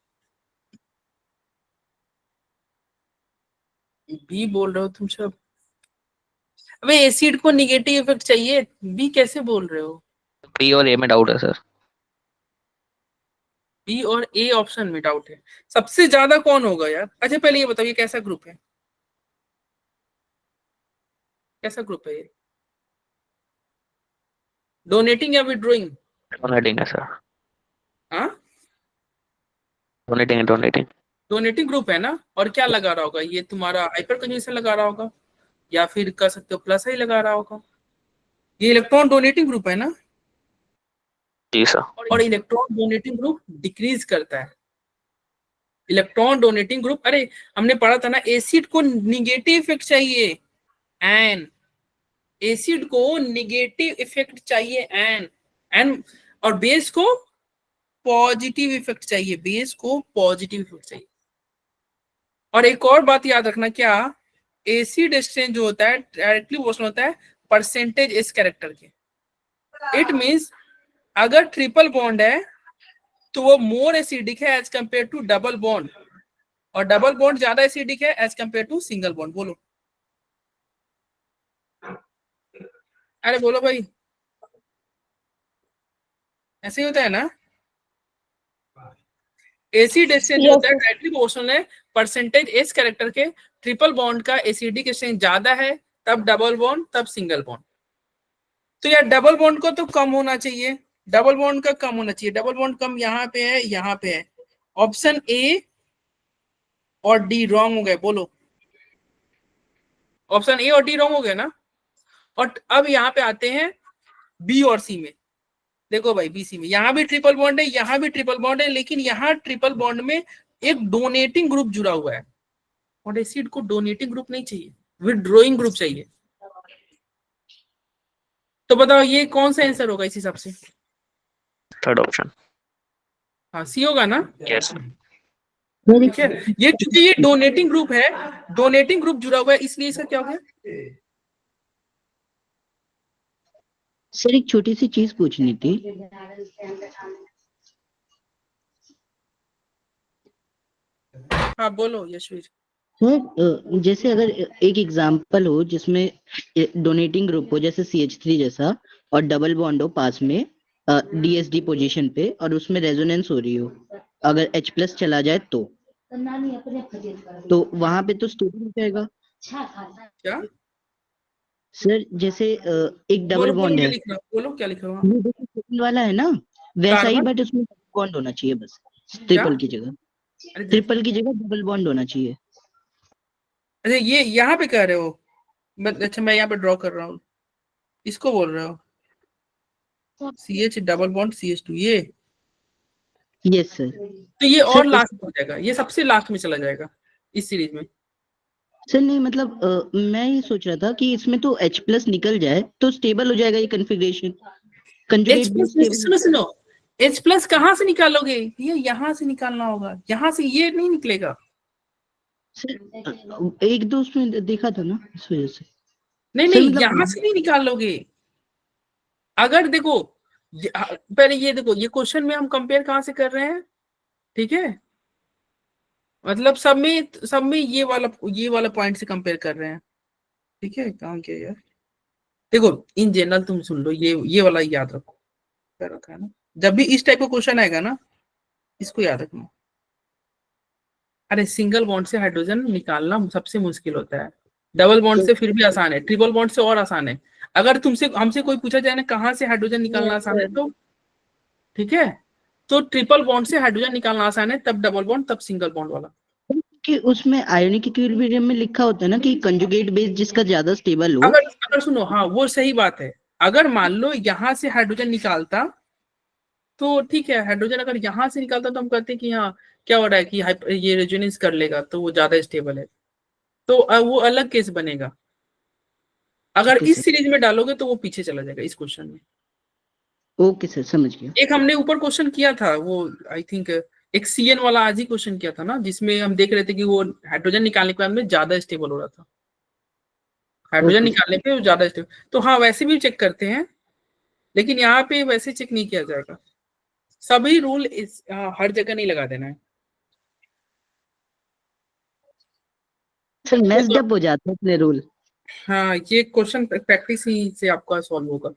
बी बोल रहे हो तुम सब, अबे एसिड को निगेटिव इफेक्ट चाहिए, बी कैसे बोल रहे हो, बी और ए में डाउट है सर। बी और ए ऑप्शन में डाउट है, सबसे ज्यादा कौन होगा यार। अच्छा पहले ये बताओ ये कैसा ग्रुप है, कैसा ग्रुप है ये? डोनेटिंग या विड्रॉइंग? डोनेटिंग है सर, हाँ, डोनेटिंग डोनेटिंग। डोनेटिंग ग्रुप है ना। और क्या लगा रहा होगा ये तुम्हारा? हाइपर कंजम्पशन लगा रहा होगा, या फिर कह सकते हो प्लस ही लगा रहा होगा। ये इलेक्ट्रॉन डोनेटिंग ग्रुप है ना। जी सर। और इलेक्ट्रॉन डोनेटिंग ग्रुप डिक्रीज करता है। इलेक्ट्रॉन डोनेटिंग ग्रुप, अरे हमने पढ़ा था ना, एसिड को निगेटिव इफेक्ट चाहिए एन, एसिड को निगेटिव इफेक्ट चाहिए एन, और बेस को पॉजिटिव इफेक्ट चाहिए, बेस को पॉजिटिव इफेक्ट चाहिए। और एक और बात याद रखना, क्या एसिड एक्सचेंज जो होता है डायरेक्टली प्रोपोर्शनल होता है परसेंटेज एस कैरेक्टर के। इट मींस अगर ट्रिपल बॉन्ड है तो वो मोर एसिडिक है as compare to double bond, और डबल बॉन्ड ज्यादा एसिडिक है as compare to single bond. बोलो, अरे बोलो भाई, ऐसे ही होता है ना। एसिड एक्सचेंज जो होता है डायरेक्टली प्रोपोर्शनल है परसेंटेज एस कैरेक्टर के। ट्रिपल बॉन्ड का एसिडिक एक्सचेंज ज्यादा है तब डबल बॉन्ड, तब सिंगल बॉन्ड। तो यार डबल बॉन्ड को तो कम होना चाहिए, डबल बॉन्ड का कम होना चाहिए। डबल बॉन्ड कम यहाँ पे है, यहाँ पे है। ऑप्शन ए और डी रॉन्ग हो गए। बोलो, ऑप्शन ए और डी रॉन्ग हो गए ना। और अब यहाँ पे आते हैं बी और सी में। देखो भाई, बी सी में यहाँ भी ट्रिपल बॉन्ड है, यहाँ भी ट्रिपल बॉन्ड है, लेकिन यहाँ ट्रिपल बॉन्ड में एक डोनेटिंग ग्रुप जुड़ा हुआ है, और एसिड को डोनेटिंग ग्रुप नहीं चाहिए, विथड्रॉइंग ग्रुप चाहिए। तो बताओ ये कौन सा आंसर होगा इस हिसाब से? Third option. हाँ, सी होगा ना। यस। ठीक है, ये क्योंकि ये डोनेटिंग ग्रुप है, डोनेटिंग ग्रुप जुड़ा हुआ है, इसलिए इसका क्या हो गया? सर एक छोटी सी चीज पूछनी थी। हाँ बोलो यशवीर। सर जैसे अगर एक एग्जांपल हो जिसमें डोनेटिंग ग्रुप हो जैसे CH3 जैसा, और डबल बॉन्ड हो पास में DSD पोजीशन पे, और उसमें रेजोनेंस हो रही हो, अगर H+ चला जाए तो वहां पे तो स्टेबल हो जाएगा। क्या सर जैसे एक डबल बोलो, बोलो बॉन्ड क्या है, लिख रहा हूँ, बोलो क्या लिख रहा हूँ। ये देखो सेकंड वाला है ना, वैसा ही, कार्बन, बट उसमें बॉन्ड होना चाहिए बस, क्या? ट्रिपल की जगह, अरे ट्रिपल की जगह डबल बॉन्ड होना चाहिए। अच्छा, ये यहाँ पे कह रहे हो? अच्छा, मैं यहाँ पे ड्रॉ कर रहा हूँ, इसको बोल रहे हो? CH डबल बॉन्ड CH2, ये यस सर। तो ये और सर लास्ट में हो जाएगा, ये सबसे लास्ट में चला जाएगा इस सीरीज में। सर नहीं मतलब मैं ये सोच रहा था कि इसमें तो H+ निकल जाए तो स्टेबल हो जाएगा ये configuration, conjugate H+, base stable. सुनो सुनो, H+ कहाँ से निकालोगे? ये यहाँ से निकालना होगा, यहाँ से ये नहीं निकलेगा। सर एक दो उसमें देखा था ना, इस वजह से। नहीं सर नहीं, मतलब यहाँ से नहीं निकालोगे। अगर देखो, पहले ये देखो, ये क्वेश्चन में हम कंपेयर कहाँ से कर रहे हैं, ठीक है? मतलब सब में ये वाला पॉइंट से कंपेयर कर रहे हैं, ठीक है? कहाँ क्या यार, देखो इन जनरल तुम सुन लो, ये वाला याद रखो, कर रखा है ना। जब भी इस टाइप का क्वेश्चन आएगा ना, इसको याद रखना। अरे सिंगल बॉन्ड से हाइड्रोजन निकालना सबसे मुश्किल होता है, डबल बॉन्ड से फिर भी आसान है, ट्रिपल बॉन्ड से और आसान है। अगर तुमसे हमसे कोई पूछा जाए ना कहाँ से हाइड्रोजन निकालना आसान है, तो ठीक है, तो ट्रिपल बॉन्ड से हाइड्रोजन निकालना आसान है, तब डबल बॉन्ड, तब सिंगल बॉन्ड वाला। कि उसमें आयोनिक इक्विलिब्रियम में लिखा होता है ना कि कंजुगेट बेस जिसका ज्यादा स्टेबल हो। अगर सुनो, हाँ वो सही बात है। अगर मान लो यहाँ से हाइड्रोजन निकालता तो ठीक है, हाइड्रोजन अगर यहाँ से निकालता तो हम कहते हैं कि हाँ क्या हो रहा है कि ये रेजोनेंस कर लेगा तो वो ज्यादा स्टेबल है, तो वो अलग केस बनेगा। अगर ओके इस सर, सीरीज में डालोगे तो वो पीछे चला जाएगा इस क्वेश्चन में। ओके सर समझ गया। एक हमने ऊपर क्वेश्चन किया था, वो आई थिंक एक CN वाला आज ही क्वेश्चन किया था ना, जिसमें हम देख रहे थे कि वो हाइड्रोजन निकालने के बाद में ज्यादा स्टेबल हो रहा था, हाइड्रोजन ओके निकालने पे वो ज्यादा स्टेबल। तो हाँ वैसे भी चेक करते हैं, लेकिन यहाँ पे वैसे चेक नहीं किया जाएगा। सभी रूल हर जगह नहीं लगा देना है। सर मेस्ड अप हो जाते हैं अपने रूल। हाँ, ये क्वेश्चन प्रैक्टिस ही से आपका सॉल्व होगा।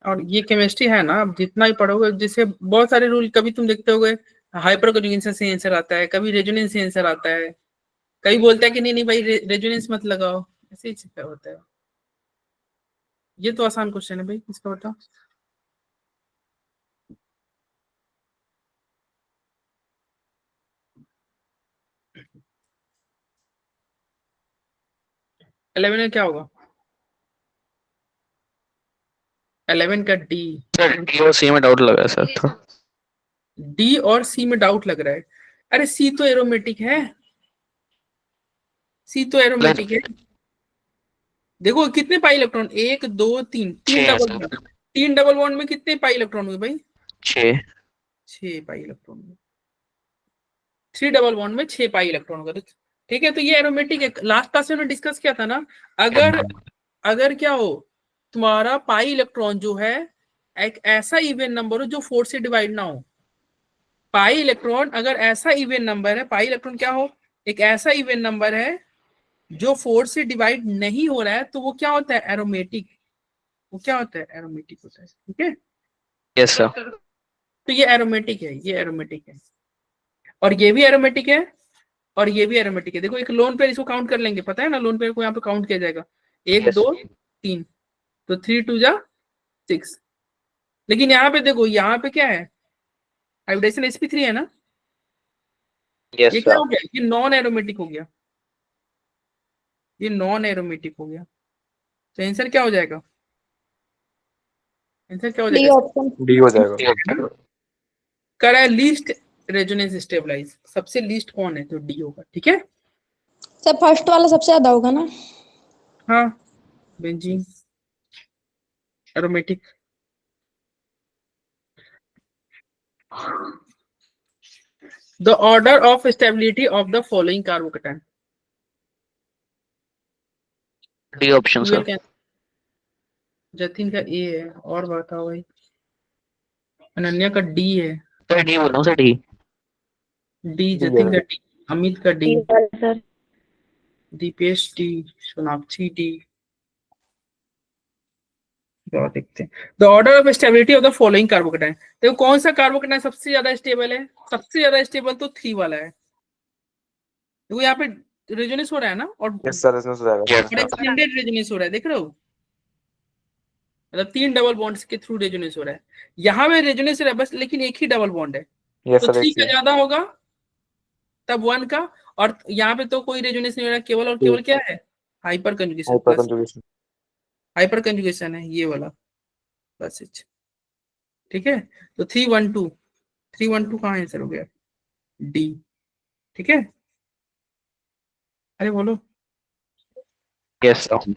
और ये केमिस्ट्री है ना, अब जितना ही पढ़ोगे, जैसे बहुत सारे रूल, कभी तुम देखते होगे हाइपर कंजुगेशन से आंसर आता है, कभी रेजोनेंस से आंसर आता है, कई बोलते हैं कि नहीं नहीं भाई रेजोनेंस मत लगाओ, ऐसे ही चक्कर होता है। ये तो आसान क्वेश्चन है भाई, इसका बताओ। इलेवन में क्या होगा? 11 का डी। सर डी और सी में डाउट लगा है सर तो। डी और सी में डाउट लग रहा है? अरे सी तो एरोमेटिक है, सी तो एरोमेटिक है। देखो कितने पाई इलेक्ट्रॉन, 1 2 3, तीन छह डबल सर। बॉन्ड, तीन डबल बॉन्ड में कितने पाई इलेक्ट्रॉन हुए भाई? 6। 6 पाई इलेक्ट्रॉन हुए। 3 डबल बॉन्ड में 6 पाई इलेक्ट्रॉन होगा। तो ठीक है, तो ये एरोमेटिक है। लास्ट क्लास में डिस्कस किया था ना, अगर अगर क्या हो, तुम्हारा पाई इलेक्ट्रॉन जो है एक ऐसा इवन नंबर हो जो 4 से डिवाइड ना हो। पाई इलेक्ट्रॉन अगर ऐसा इवन नंबर है, पाई इलेक्ट्रॉन क्या हो, एक ऐसा इवन नंबर है जो 4 से डिवाइड नहीं हो रहा है, तो वो क्या होता है? एरोमेटिक। वो क्या होता है? एरोमेटिक होता है। ठीक है, यस सर। तो ये एरोमेटिक है, ये एरोमेटिक है, और ये भी एरोमेटिक है, और ये भी एरोमेटिक है। देखो एक लोन पेयर, इसको काउंट कर लेंगे, पता है ना, लोन पेयर को यहाँ पे काउंट किया जाएगा, 1 Yes. 2 3, तो 3 2 जा 6। लेकिन यहाँ पे देखो, यहाँ पे क्या है? हाइब्रिडेशन sp3 है ना, यस ये क्या सर। हो गया? ये नॉन एरोमेटिक हो गया, ये नॉन एरोमेटिक हो गया। तो आंसर क्या हो जाएगा? आंसर क्या हो डी जाएगा? ऑप्शन। डी हो जाएगा। कर है लीस्ट रेजोनेंस स्टेबलाइज, सबसे लीस्ट कौन है? तो डी होगा। ठीक है, सर फर्स्ट वाला सबसे ज्यादा होगा ना? हाँ benzene aromatic. The order of stability of the following carbocation. D option sir. Jatin का ए है, और बताओ भाई। अनन्या का डी है। सर डी बोल रहा हूँ सर, डी। डी, जतिन का डी, अमित का D, sir Deepesh D, Sonakshi D. तो देखते हैं the order of stability of the following carbocation. देखो कौन सा कार्बोकेटाइन सबसे ज्यादा स्टेबल है? सबसे ज्यादा स्टेबल तो 3 वाला है। देखो यहाँ पे रेजोनेंस हो रहा है ना, और यस सर, इसमें हो जाएगा। एक्सटेंडेड रेजोनेंस हो रहा है, देख रहे हो, मतलब 3 डबल बॉन्ड्स के थ्रू रेजोनेंस हो रहा है। यहाँ पे रेजोनेंस हो रहा है बस, लेकिन एक ही डबल बॉन्ड है, यस तो सर, 3 एक का ही ज्यादा होगा तब 1 का। और यहाँ पे तो कोई रेजोनेंस नहीं हो रहा, केवल और केवल क्या है? Hyper conjugation. Hyper conjugation. Hyper conjugation है ये वाला, बस इच। ठीक है, तो 3 1 2, 3 1 2 कहाँ आंसर हो गया? डी। ठीक है, अरे बोलो। Yes sir.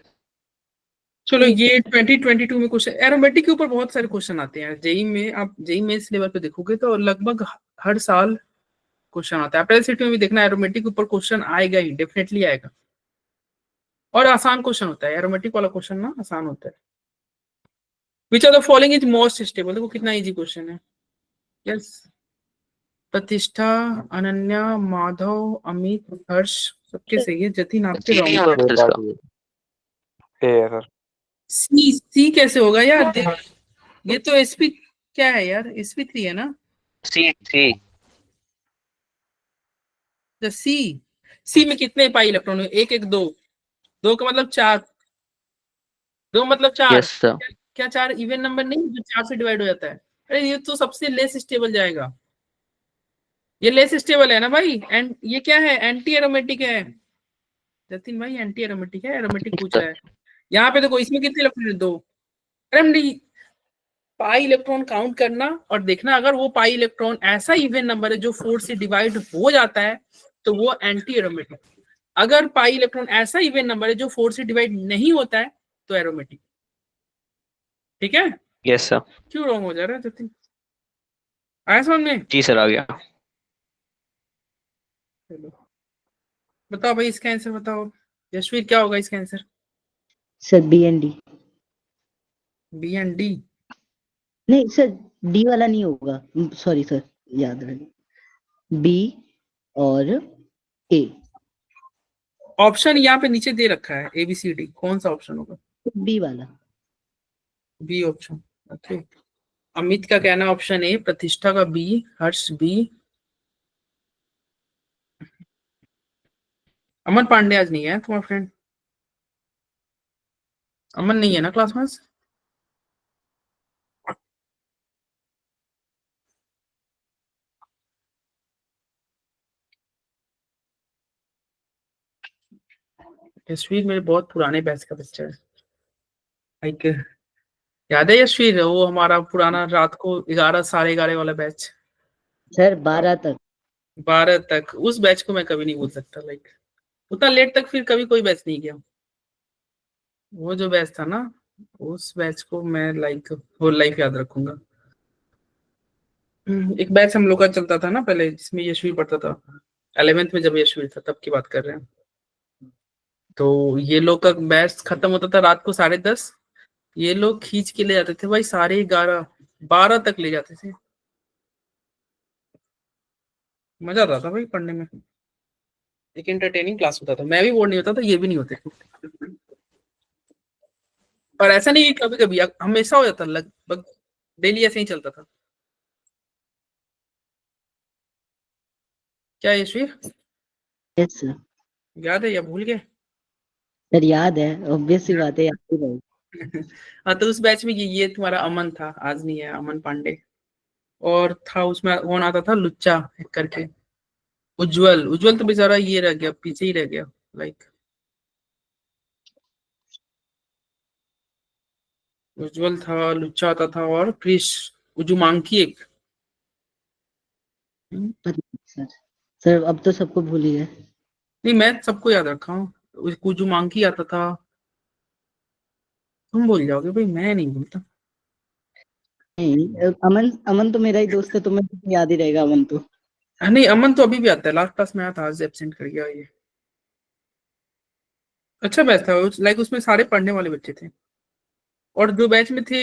चलो ये 2022 में क्वेश्चन, एरोमेटिक के ऊपर बहुत सारे क्वेश्चन आते हैं जेई में। आप जेई में इस लेवल पे देखोगे तो लगभग हर साल क्वेश्चन आता है। अप्रैल सीट में भी देखना, एरोमेटिक के ऊपर क्वेश्चन आएगा ही, डेफिनेटली आएगा, और आसान क्वेश्चन होता है एरोमेटिक वाला क्वेश्चन ना, आसान होता है। Which are the following is most stable. देखो कितना इजी क्वेश्चन है। यस, प्रतिष्ठा, अनन्या, माधव, अमित, हर्ष, सबके सही है। जतिन आपके डी रॉन्ग। होगा इसका। ए है सर। सी, सी कैसे होगा यार? ये तो sp क्या है यार? sp3 है ना। सी सी। सी, सी में कितने पाई इलेक्ट्रॉन है? 1 1 2, 2 का मतलब 4, 2 मतलब 4। Yes sir. क्या 4 इवन नंबर नहीं जो 4 से डिवाइड हो जाता है? अरे ये तो सबसे लेस स्टेबल जाएगा, ये लेस स्टेबल है ना भाई। एंड ये क्या है? एंटी एरोमेटिक है। जतिन भाई एंटी एरोमेटिक है, एरोमेटिक पूछ रहा है। यहाँ पे देखो इसमें कितने इलेक्ट्रॉन है? 2। अरे पाई इलेक्ट्रॉन काउंट करना और देखना, अगर वो पाई इलेक्ट्रॉन ऐसा इवन नंबर है जो 4 से डिवाइड हो जाता है तो वो एंटी एरोमेटिक। अगर पाई इलेक्ट्रॉन ऐसा इवन नंबर है जो 4 से डिवाइड नहीं होता है तो एरोमेटिक। ठीक है, यस सर। क्यों रॉन्ग हो जा रहा है जतिन? आया समझ में? जी सर, आ गया। चलो बताओ भाई इसका आंसर बताओ। यशवीर क्या होगा इसका answer? Sir B and D. B and D. नहीं सर, डी वाला नहीं होगा, सॉरी सर, याद रहे। बी और ए। ऑप्शन यहाँ पे नीचे दे रखा है ABCD, कौन सा ऑप्शन होगा? बी वाला। B option. ओके, अमित का कहना ऑप्शन ए, प्रतिष्ठा का बी, हर्ष बी, अमन पांडे आज नहीं है तुम्हारा फ्रेंड? अमन नहीं है ना क्लास में? यशवीर मेरे बहुत पुराने बैच का बच्चा है। लाइक याद है यशवीर, वो हमारा पुराना रात को 11 साढ़े 11 वाला बैच, सर 12 तक। 12 तक। उस बैच को मैं कभी नहीं भूल सकता। लाइक उतना लेट तक फिर कभी कोई बैच नहीं किया। वो जो बैच था ना, उस बैच को मैं लाइक होल लाइफ याद रखूंगा। एक बैच हम लोग का चलता था ना पहले, जिसमें यशवीर पढ़ता था 11th में, जब यशवीर था तब की बात कर रहे हैं। तो ये लोग का बैच खत्म होता था रात को 10:30, ये लोग खींच के ले जाते थे भाई 11:30 12 तक ले जाते थे। मजा आता था भाई पढ़ने में, एक एंटरटेनिंग क्लास होता था। मैं भी बोर नहीं होता था, ये भी नहीं होते थे। और ऐसा नहीं कभी कभी, हमेशा हो जाता, लगभग डेली ऐसे ही चलता था। क्या यशवीर यस सर। याद है या भूल गए? सर याद है, ऑब्वियस सी बात है, याद ही रहेगी। हाँ, तो उस बैच में ये तुम्हारा अमन था, आज नहीं है अमन पांडे। और था उसमें कौन आता था, लुच्चा करके, उज्जवल। उज्जवल तो बेचारा ये रह गया, पीछे ही रह गया। लाइक उज्जवल था, लुच्चा आता था, और क्रिश, उजुमांकी एक। पता नहीं सर। सर अब तो सबको भूल ही गए। नहीं, मैं सबको याद रखा हूँ। उजुमांकी आता था। तुम भूल जाओगे भाई, मैं नहीं भूलता। नहीं, अमन अमन तो मेरा ही दोस्त है, तुम्हें तो याद ही रहेगा अमन तो। नहीं, अमन तो अभी भी आता है, लास्ट क्लास में आया था, आज एब्सेंट कर गया ये। अच्छा बैच था, लाइक उसमें सारे पढ़ने वाले बच्चे थे। और जो बैच में थे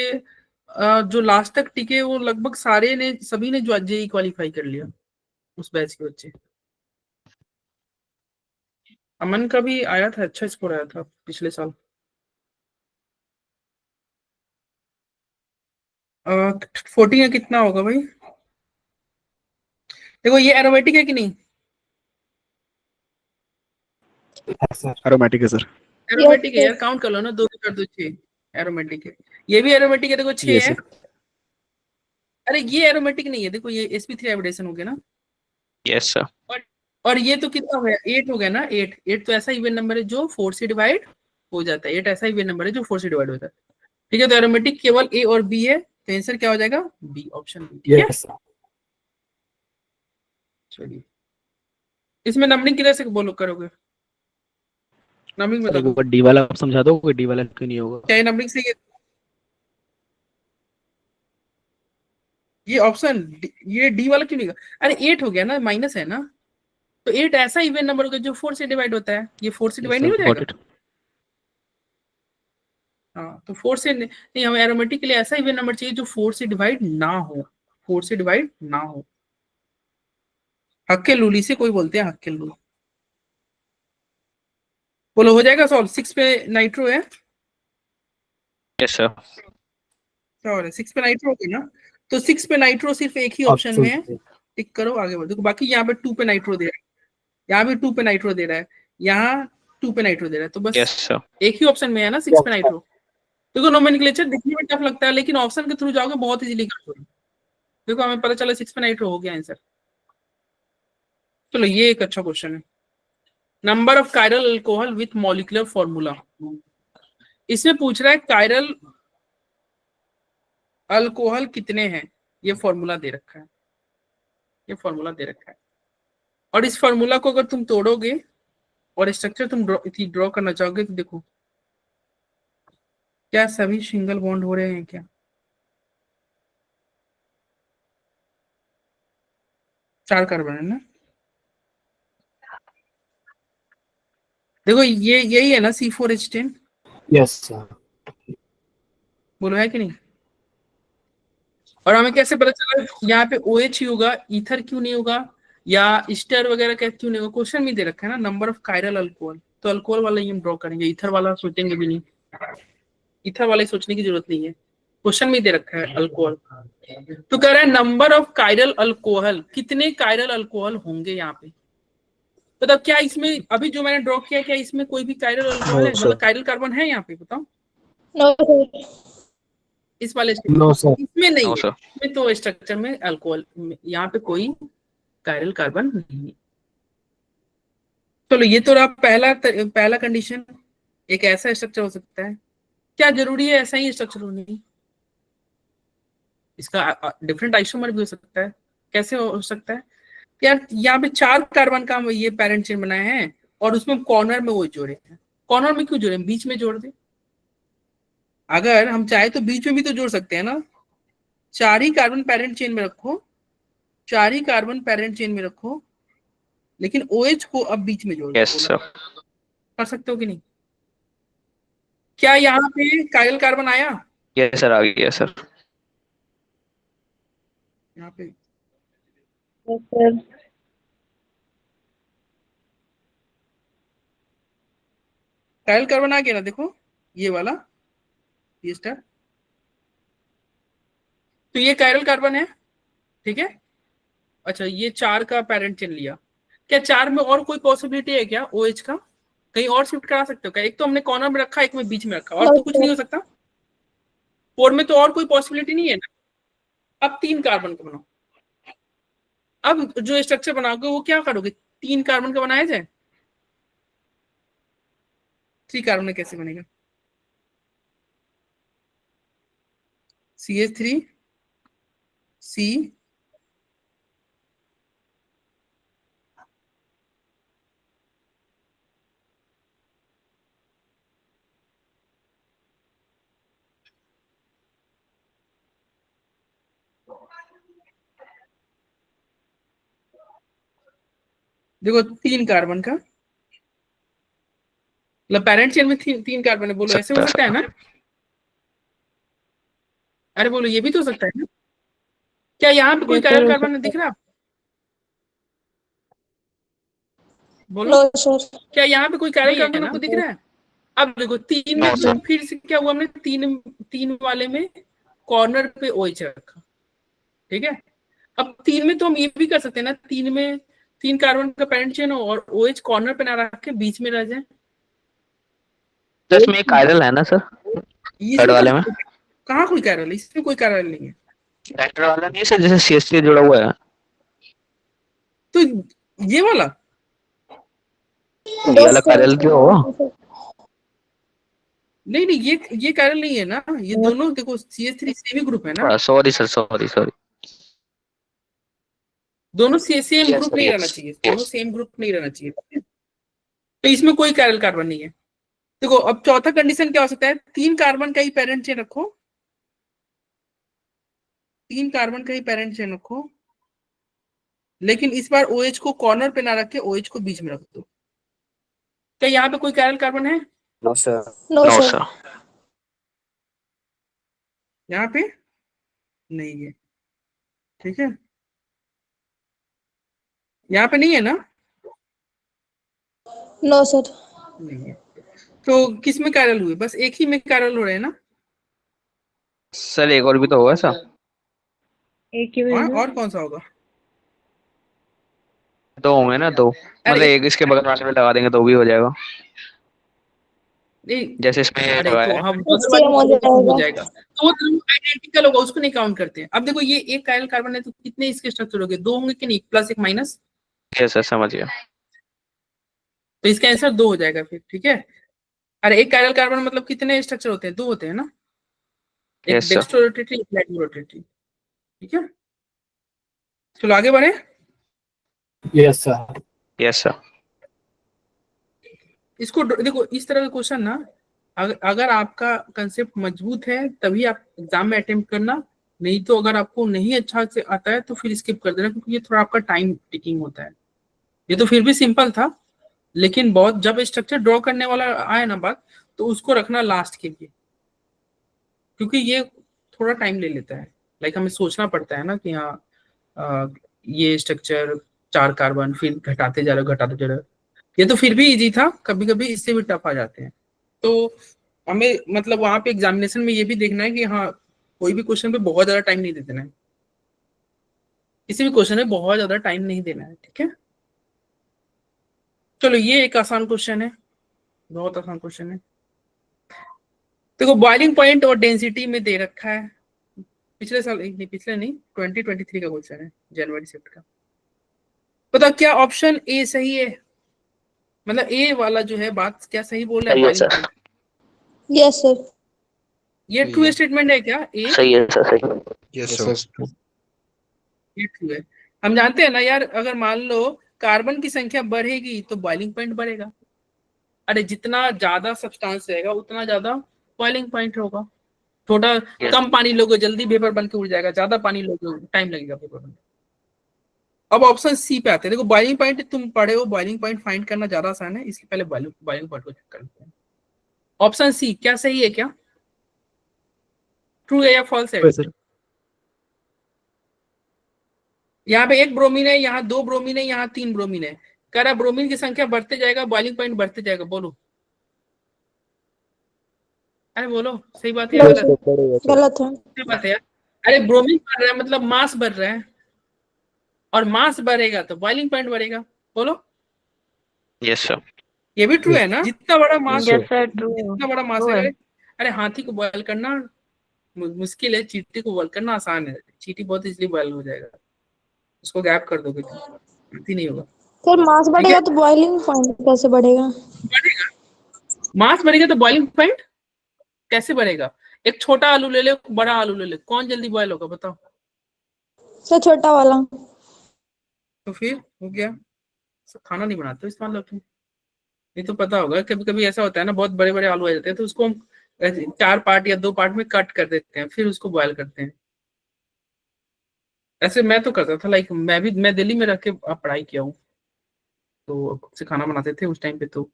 जो लास्ट तक टिके, वो लगभग सारे ने, सभी ने जो जेई क्वालिफाई कर लिया, उस बैच के बच्चे। अमन का भी आया था, अच्छा स्कोर आया था पिछले साल। 14 या कितना होगा भाई? देखो ये एरोमेटिक है कि नहीं? सर एरोमेटिक है सर। एरोमेटिक है यार, काउंट कर लो ना, 2 कर दो 6। एरोमेटिक है, ये भी एरोमेटिक है, देखो 6 यस है। सर। अरे ये एरोमेटिक नहीं है, देखो ये sp3 हाइब्रिडेशन हो गया ना। Yes, sir. और ये तो कितना हो गया, 8 हो गया ना। 8 तो ऐसा इवन नंबर है जो 4 से डिवाइड हो जाता है। 8 ऐसा इवन नंबर है जो 4 से डिवाइड होता है। ठीक है, तो एरोमेटिक केवल ए और बी है, तो आंसर क्या हो जाएगा, बी, ऑप्शन बी। ठीक है, यस सर। चलिए इसमें नंबरिंग किधर से बोलो करोगे? नंबरिंग सर बता एक दो, बार डी वाला आप समझा दो, डी वाला क्यों नहीं होगा? क्या नंबरिंग से ये ऑप्शन ये डी वाला क्यों नहीं होगा? अरे 8 हो गया ना, माइनस है ना, तो 8 ऐसा इवन नंबर होगा जो 4 से डिवाइड होता है। ये 4 से यस डिवाइड नहीं हो सर, गॉट जाएगा? इट। हाँ, तो 4 से नहीं, हमें एरोमेटिक के लिए ऐसा इवन नंबर चाहिए जो 4 से डिवाइड ना हो। 4 से डिवाइड ना हो। हक्के लूली से कोई बोलते हैं, हक्के लूली। बोलो हो जाएगा सॉल्व। 6 पे नाइट्रो है, Yes, sir. क्या हो रहा है, 6 पे नाइट्रो हो गया ना, तो 6 पे नाइट्रो सिर्फ एक ही ऑप्शन में है, टिक करो आगे बढ़ो। देखो बाकी यहाँ पे 2 पे नाइट्रो दे रहा है, यहाँ भी 2 पे नाइट्रो दे रहा है, यहाँ 2 पे नाइट्रो दे रहा है, तो बस Yes, sir. एक ही ऑप्शन में है ना 6 पे नाइट्रो। देखो नोमेनक्लेचर दिखने में टफ लगता है, लेकिन ऑप्शन के थ्रू जाओगे बहुत इजीली कर दोगे। देखो हमें पता चला 6 पे नाइट्रो हो गया आंसर। चलो ये एक अच्छा क्वेश्चन है। Number of chiral alcohol with molecular formula. इसमें पूछ रहा है कायरल अल्कोहल कितने हैं, ये फॉर्मूला दे रखा है, ये फॉर्मूला दे रखा है। और इस फॉर्मूला को अगर तुम तोड़ोगे और स्ट्रक्चर तुम ड्रॉ करना चाहोगे, तो देखो क्या सभी सिंगल बॉन्ड हो रहे हैं क्या? 4 कार्बन है ना। देखो ये यही है ना C4H10, यस सर। बोलो है कि नहीं? और हमें कैसे पता चला यहाँ पे OH ही होगा, ईथर क्यों नहीं होगा, या स्टर वगैरह क्या क्यों नहीं होगा? क्वेश्चन में दे रखा है ना नंबर ऑफ कायरल अल्कोहल, तो अल्कोहल वाला ही हम ड्रॉ करेंगे, ईथर वाला सोचेंगे भी नहीं, ईथर वाले सोचने की जरूरत नहीं है, क्वेश्चन में दे रखा है अल्कोहल। तो कह रहा है नंबर ऑफ कायरल अल्कोहल, कितने कायरल अल्कोहल होंगे यहाँ पे। मतलब क्या इसमें अभी जो मैंने ड्रॉ किया, क्या इसमें कोई भी कायरल अल्कोहल है, No, मतलब sir. कायरल कार्बन है यहाँ पे, बताओ नो सर। इस वाले No, sir. इसमें नहीं नो है, सर। इसमें तो स्ट्रक्चर में अल्कोहल, यहाँ पे कोई कायरल कार्बन नहीं है। चलो ये तो रहा पहला कंडीशन, एक ऐसा स्ट्रक्चर हो सकता है। क्या जरूरी है ऐसा ही स्ट्रक्चर होने, इसका डिफरेंट आइसोमर भी हो सकता है। कैसे हो सकता है यार, यहाँ पे 4 कार्बन का ये पेरेंट चेन बनाए हैं और उसमें कॉर्नर में वो जोड़े हैं। कॉर्नर में क्यों जोड़े, बीच में जोड़ दे, अगर हम चाहे तो बीच में भी तो जोड़ सकते हैं ना। 4 ही कार्बन पेरेंट चेन में रखो, 4 ही कार्बन पेरेंट चेन में रखो, लेकिन OH को अब बीच में जोड़ दो। Yes sir. कर सकते हो कि नहीं? क्या यहाँ पे कायरल कार्बन आया? यस सर, आ गया सर। यहाँ पे Yes, sir. कायरल कार्बन आ गया ना, देखो ये वाला, ये स्टार, तो ये कायरल कार्बन है, ठीक है। अच्छा ये 4 का पेरेंट चेन लिया, क्या 4 में और कोई पॉसिबिलिटी है क्या OH का, कहीं और शिफ्ट करा सकते हो क्या? एक तो हमने कॉर्नर में रखा, एक में बीच में रखा, और तो कुछ नहीं हो सकता। 4 में तो और कोई पॉसिबिलिटी नहीं है ना। अब 3 कार्बन का बनाओ, अब जो स्ट्रक्चर बनाओगे वो क्या करोगे, 3 कार्बन का बनाया जाए, 3 कार्बन में कैसे बनेगा? CH3 C देखो 3 कार्बन का, मतलब पेरेंट चेन में 3 कार्बन है, बोलो ऐसे हो सकता है ना? अरे बोलो ये भी तो हो सकता है ना? क्या यहाँ पे कोई Yes, sir, कायरल हो कार्बन सकता दिख रहा है? बोलो नो सर। क्या यहाँ पे कोई कायरल नहीं है कार्बन ना? आपको दिख रहा है? अब देखो 3 नो में सर। तो फिर से क्या हुआ, हमने 3 वाले में कॉर्नर पे OH रखा, ठीक है। अब 3 में तो हम ये भी कर सकते हैं ना, 3 में 3 कार्बन का पेरेंट चेन हो और OH कॉर्नर पे ना रख के बीच में रह जाए, तो इसमें एक कायरल है ना सर, थर्ड इसमें वाले में? कहाँ कोई कायरल है, इसमें कोई कायरल नहीं है। सेंटर वाला नहीं है सर, जैसे CH3 जुड़ा हुआ है? तो ये वाला ये वाला कायरल क्यों होगा? नहीं नहीं, ये कायरल नहीं है ना, ये दोनों देखो CH3 सेम ही ग्रुप है ना, सॉरी सर, सॉरी सॉरी। दोनों सेम Yes, ग्रुप sir, नहीं yes, रहना चाहिए, दोनों yes. सेम ग्रुप नहीं रहना चाहिए। तो इसमें कोई कायरल कार्बन नहीं है। देखो अब चौथा कंडीशन क्या हो सकता है, 3 कार्बन का ही पेरेंट चेन रखो, 3 कार्बन का ही पेरेंट चेन रखो, लेकिन इस बार OH को कॉर्नर पे ना रख के OH को बीच में रख दो। क्या यहाँ पे कोई कायरल कार्बन है? No, sir. No no sir. Sir. यहाँ पे नहीं है, ठीक है, यहाँ पे नहीं है ना, नो सर। नहीं है। तो किस में कायरल हुए, बस एक ही में कायरल हो रहे हैं ना, सर एक और भी तो होगा सर। एक ही मिनट और कौन सा होगा? 2 होंगे ना, 2, मतलब अरे एक इसके बगल वाले में लगा देंगे तो भी हो जाएगा, नहीं, जैसे इसमें अरे लगाया तो है। हम सेम हो हो जाएगा। जाएगा, तो वो आइडेंटिकल होगा, उसको नहीं काउंट करते हैं। अब देखो ये एक कायरल कार्बन है तो कितने इसके स्ट्रक्चर हो गए, 2 होंगे कि नहीं, प्लस एक माइनस, यस सर, समझ गया। तो इसका आंसर 2 हो जाएगा फिर, ठीक है। अरे एक कायरल कार्बन मतलब कितने स्ट्रक्चर होते हैं, 2 होते हैं ना, एक यस सर। डेक्स्ट्रो रोटेटरी, एक लैटिन रोटेटरी, ठीक है। चलो आगे बढ़े। Yes, sir. Yes sir. इसको देखो इस तरह का क्वेश्चन ना, अगर आपका कंसेप्ट मजबूत है तभी आप एग्जाम में अटेम्प्ट करना, नहीं तो अगर आपको नहीं अच्छा से आता है तो फिर स्किप कर देना, क्योंकि ये थोड़ा आपका टाइम टेकिंग होता है। ये तो फिर भी सिंपल था, लेकिन बहुत जब स्ट्रक्चर ड्रॉ करने वाला आए ना बात, तो उसको रखना लास्ट के लिए, क्योंकि ये थोड़ा टाइम ले लेता है। लाइक हमें सोचना पड़ता है ना कि हाँ ये स्ट्रक्चर 4 कार्बन, फिर घटाते जा रहे घटाते जा रहे। ये तो फिर भी इजी था, कभी कभी इससे भी टफ आ जाते हैं। तो हमें मतलब वहां पे एग्जामिनेशन में ये भी देखना है कि हाँ कोई भी क्वेश्चन पे बहुत ज्यादा टाइम नहीं दे देना है, किसी भी क्वेश्चन में बहुत ज्यादा टाइम नहीं देना है, ठीक है। चलो ये एक आसान क्वेश्चन है, बहुत आसान क्वेश्चन है। देखो बॉइलिंग पॉइंट और डेंसिटी में दे रखा है, पिछले साल नहीं, पिछले नहीं 2023 का क्वेश्चन है, जनवरी शिफ्ट का। पता क्या ऑप्शन ए सही है? मतलब ए वाला जो है बात क्या सही बोल रहा है? सही है boiling sir. point। Yes, sir. ये ट्रू स्टेटमेंट है क्या? ए सही है सर, सही। Yes sir. ये ट्रू है। हम जानते हैं ना यार, अगर मान लो कार्बन की संख्या बढ़ेगी तो बॉइलिंग पॉइंट बढ़ेगा। अरे जितना ज्यादा सब्सटेंस रहेगा उतना ज्यादा बॉइलिंग पॉइंट होगा। थोड़ा कम पानी लोगे जल्दी वेपर बन के उड़ जाएगा, ज्यादा पानी लोगे टाइम लगेगा वेपर बनने। अब ऑप्शन सी पे आते हैं। देखो बॉइलिंग पॉइंट तुम पढ़े हो, बॉइलिंग पॉइंट फाइंड करना ज्यादा आसान है, इसलिए पहले बॉइलिंग पॉइंट को चेक करते हैं। ऑप्शन सी क्या सही है? क्या ट्रू है या फॉल्स है? सर यहाँ पे एक ब्रोमीन है, यहाँ 2 ब्रोमीन है, यहाँ 3 ब्रोमीन है। कह रहा ब्रोमीन की संख्या बढ़ते जाएगा, बॉइलिंग पॉइंट बढ़ते जाएगा। बोलो, अरे बोलो, सही बात है या No, गलत? sir. गलत है। सही बात है यार। अरे ब्रोमीन बढ़ रहा है मतलब मास बढ़ रहा है, और मास बढ़ेगा तो बॉइलिंग पॉइंट बढ़ेगा। बोलो, यस सर। ये भी ट्रू है ना? जितना बड़ा मास, Yes, sir. True. जितना बड़ा मास True है। है। अरे हाथी को बॉयल करना मुश्किल है, चींटी को बॉयल करना आसान है। चींटी बहुत इजीली बॉयल हो जाएगा, उसको गैप कर दोगे तो हाथी नहीं होगा। सर मास बढ़ेगा तो बॉइलिंग पॉइंट कैसे बढ़ेगा? बढ़ेगा, मास बढ़ेगा तो बॉइलिंग पॉइंट कैसे बढ़ेगा? एक छोटा आलू ले ले, बड़ा आलू ले ले, कौन जल्दी बॉयल होगा बताओ? सर छोटा वाला। तो फिर हो गया। खाना नहीं बनाते इस मतलब तुम, नहीं तो पता होगा। कभी कभी ऐसा होता है ना, बहुत बड़े बड़े आलू आ जाते हैं तो उसको हम 4 पार्ट या 2 पार्ट में कट कर देते हैं, फिर उसको बॉयल करते हैं। ऐसे मैं तो करता था, लाइक मैं दिल्ली में रह के पढ़ाई किया हूँ, तो खुद से खाना बनाते थे उस टाइम पे। तो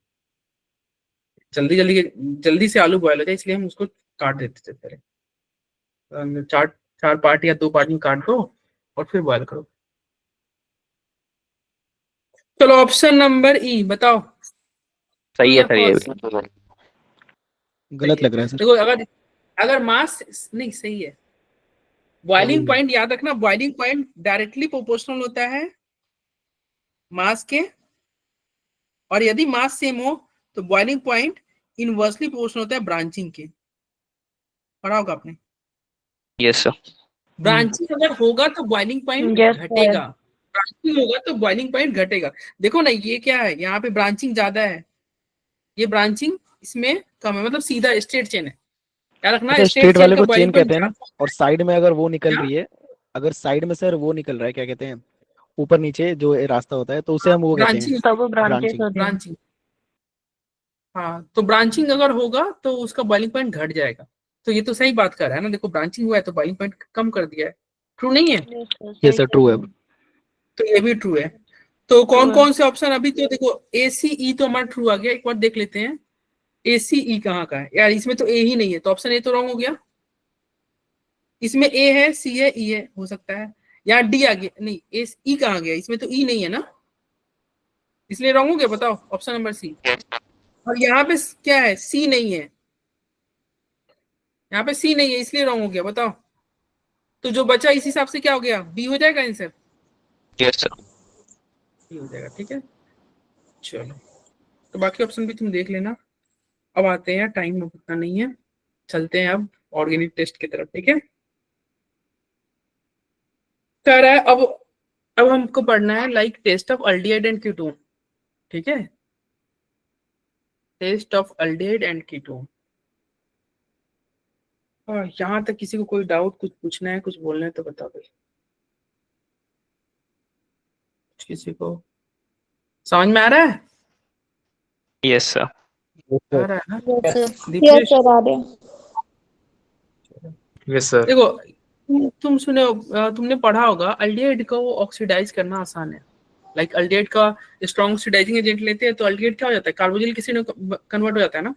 जल्दी से आलू बॉयल हो जाए इसलिए हम उसको काट देते थे पहले। 4 पार्ट या 2 पार्ट में काट दो और फिर बॉयल करो। चलो ऑप्शन नंबर ई बताओ। सही है सर, ये false? भी। गलत लग रहा है सर। देखो अगर मास नहीं सही है, बॉइलिंग पॉइंट याद रखना, बॉइलिंग पॉइंट डायरेक्टली प्रोपोर्शनल होता है मास के, और यदि मास सेम हो तो बॉइलिंग पॉइंट इनवर्सली प्रोपोर्शनल होता है ब्रांचिंग के। पढ़ा होगा आपने। Yes sir. ब्रांचिंग अगर होगा तो बॉइलिंग पॉइंट Yes, sir. घटेगा, ब्रांचिंग होगा तो बॉइलिंग पॉइंट घटेगा। देखो ना ये क्या है, यहाँ पे ब्रांचिंग ज्यादा है, ये ब्रांचिंग इसमें कम है, मतलब सीधा स्ट्रेट चेन है। क्या रखना, अच्छा, स्ट्रेट स्ट्रेट चेन वाले का को चेन बॉइलिंग कहते पॉइंट हैं ना, ज्यादा और साइड में अगर वो निकल क्या? रही है, अगर साइड में सर वो निकल रहा है, क्या कहते हैं, ऊपर नीचे जो रास्ता होता है, तो उसे हम वो कहते हैं ब्रांचिंग, तब वो ब्रांचेस ब्रांचिंग। होते हैं। ब्रांचिंग। हाँ तो ब्रांचिंग अगर होगा तो उसका बॉइलिंग पॉइंट घट जाएगा। तो ये तो सही बात कर रहा है ना, देखो ब्रांचिंग हुआ है तो बॉइलिंग पॉइंट कम कर दिया है। ट्रू नहीं है? Yes, sir. ये सही सर कह ट्रू रहे है। हैं। तो ये भी ट्रू है। तो कौन True है। कौन से ऑप्शन अभी, तो देखो ए सी ई तो हमारा ट्रू आ गया, एक बार देख लेते हैं ए सी ई कहाँ का है यार। इसमें तो ए ही नहीं है, तो ऑप्शन ए तो रॉन्ग हो गया। इसमें ए है, सी है, ई है, हो सकता है। यहाँ डी आ गया, नहीं ए ई कहाँ गया, इसमें तो ई नहीं है ना, इसलिए रॉन्ग हो गया। बताओ ऑप्शन नंबर सी। और यहाँ पे क्या है, सी नहीं है, यहाँ पे सी नहीं है इसलिए रॉन्ग हो गया। बताओ तो जो बचा इस हिसाब से क्या हो गया, बी हो जाएगा आंसर, यस सर। बी हो जाएगा। ठीक है चलो, तो बाकी ऑप्शन भी तुम देख लेना। अब आते हैं, टाइम उतना नहीं है, चलते हैं अब ऑर्गेनिक टेस्ट की तरफ। ठीक है, कह रहा है अब हमको पढ़ना है like test of aldehyde and ketone. ठीक है, test of aldehyde and ketone. यहाँ तक किसी को कोई डाउट, कुछ पूछना है, कुछ बोलना है तो बताओ भाई। किसी को समझ में आ रहा है? Yes sir. आ रहा है ना Yes, sir. Yes, Deepesh? sir. आ रहे हैं। Yes sir. देखो तुम सुने हो, तुमने पढ़ा होगा अल्डिहाइड को ऑक्सीडाइज करना आसान है। लाइक अल्डिहाइड का स्ट्रॉन्ग ऑक्सीडाइजिंग एजेंट लेते हैं तो अल्डिहाइड क्या हो जाता है, कार्बोजिल किसी में कन्वर्ट हो जाता है ना।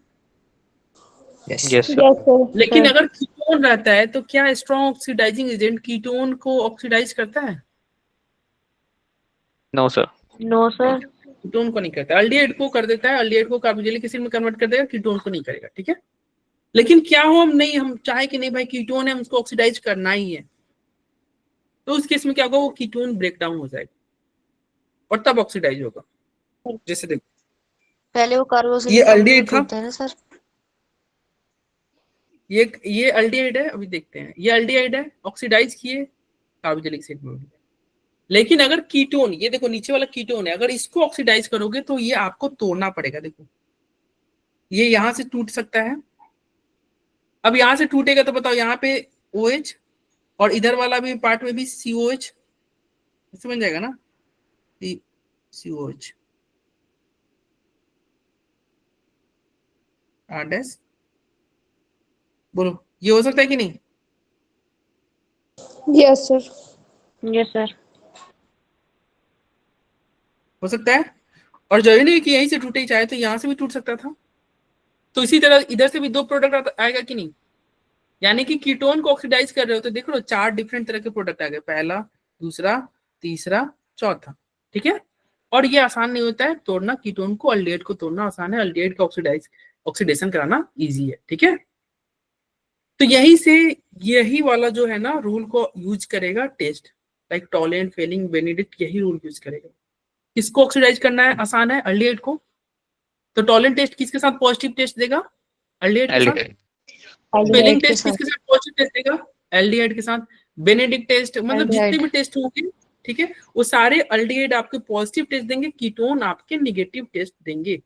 Yes Yes, sir. sir. लेकिन अगर कीटोन रहता है तो क्या स्ट्रॉन्ग ऑक्सीडाइजिंग एजेंट कीटोन को ऑक्सीडाइज करता है? No sir. No sir. Ketone को नहीं करता। अल्डिहाइड को कर देता है, अल्डिहाइड को कार्बोजिलिक एसिड में कन्वर्ट कर देगा, कीटोन को नहीं करेगा। ठीक है, लेकिन क्या हो हम चाहे कि नहीं भाई कीटोन है, उसको ऑक्सीडाइज करना ही है, तो उस केस में क्या होगा, वो कीटोन ब्रेक डाउन हो जाएगा और तब ऑक्सीडाइज होगा। जैसे देखो पहले वो ये कार्बोक्सिलिक अल्डिहाइड अम्ल था, होता है ना सर? ये अल्डिहाइड है, अभी देखते हैं। ये अल्डिहाइड है, ऑक्सीडाइज किए कार्बोक्सिलिक एसिड में। लेकिन अगर कीटोन, ये देखो नीचे वाला कीटोन है, अगर इसको ऑक्सीडाइज करोगे तो ये आपको तोड़ना पड़ेगा। देखो ये यहां से टूट सकता है। अब यहां से टूटेगा तो बताओ, यहाँ पे OH और इधर वाला भी पार्ट में भी COH, इससे बन जाएगा ना COH डैश। बोलो ये हो सकता है कि नहीं? Yes sir. Yes sir. हो सकता है। और जरूरी नहीं कि यहीं से टूटे ही, चाहे तो यहाँ से भी टूट सकता था। तो इसी तरह इधर से भी 2 प्रोडक्ट आएगा कि नहीं? यानी कि कीटोन को ऑक्सीडाइज कर रहे हो तो देख लो 4 डिफरेंट तरह के प्रोडक्ट आ गए, पहला, दूसरा, तीसरा, चौथा। ठीक है। और ये आसान नहीं होता है तोड़ना, कीटोन को, अल्डिहाइड को तोड़ना आसान है, अल्डिहाइड का ऑक्सीडेशन कराना इजी है। ठीक है। तो यही से यही वाला जो है ना रूल को यूज करेगा test, like Tollens, Fehling, Benedict, यही रूल यूज करेगा। किसको ऑक्सीडाइज करना है? आसान है, अल्डिहाइड को। तो टॉलेंट टेस्ट किसके साथ पॉजिटिव टेस्ट देगा? अल्डिहाइड के साथ। फेलिंग एल्डिहाइड के टेस्ट साथ। किसके साथ पॉजिटिव टेस्ट देगा? एल्डिहाइड के साथ। बेनेडिक्ट टेस्ट, मतलब जितने एल्डिहाइड। भी टेस्ट होंगे, ठीक है, वो सारे अल्डिहाइड आपके पॉजिटिव टेस्ट देंगे, कीटोन आपके नेगेटिव टेस्ट देंगे।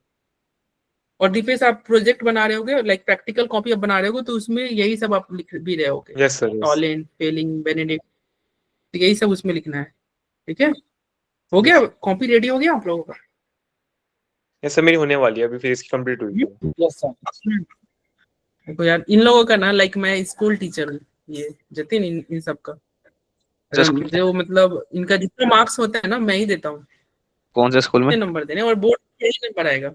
और दीपेश आप प्रोजेक्ट बना रहे होगे, लाइक प्रैक्टिकल कॉपी आप बना रहे होगे, तो उसमें यही सब आप लिख भी रहे होगे, yes sir, yes. Tollens, Fehling, Benedict, यही सब उसमें लिखना है। ठीक है। हो गया कॉपी रेडी हो गया आप लोगों का? यस सर, मेरी होने वाली है अभी, फिर इसकी कंप्लीट हुई है। Yes sir. देखो यार इन लोगों का ना, लाइक मैं स्कूल टीचर हूँ, ये जतिन, इन सब का Just- जो मतलब इनका जितना मार्क्स होता है ना मैं ही देता हूँ, कौन से स्कूल में? कितने नंबर देने, और बोर्ड यही नंबर आएगा।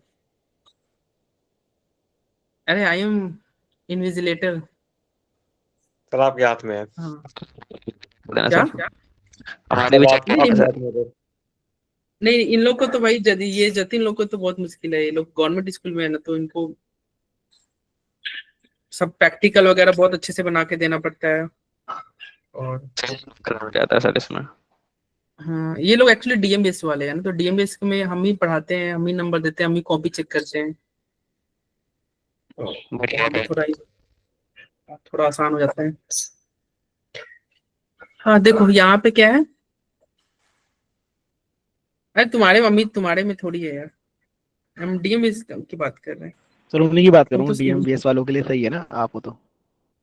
अरे आई एम इन्विजिलेटर। सर आपके हाथ में है। हाँ देना क्या? सर, हमारे भी सर, चेक आपके नहीं, कीजिए नहीं, सर। हाथ में है। नहीं, इन लोग को तो भाई ये जतिन लोग को तो बहुत मुश्किल है, ये लोग गवर्नमेंट स्कूल में है ना, तो इनको सब प्रैक्टिकल वगैरह बहुत अच्छे से बना के देना पड़ता है। और करना जाता है सर इसमें। हाँ, ये लोग एक्चुअली DMBS वाले हैं ना, तो DMBS में हम ही पढ़ाते हैं, हम ही नंबर देते हैं, हम ही कॉपी चेक करते हैं, बढ़िया है। थोड़ा आसान हो जाता है। हाँ देखो यहाँ पे क्या है, अरे तुम्हारे मम्मी तुम्हारे में थोड़ी है यार, हम DMBS की बात कर रहे हैं। सर उन्हीं की बात कर तुम रहा तो हूँ, DMBS वालों के लिए सही है ना, आप हो तो।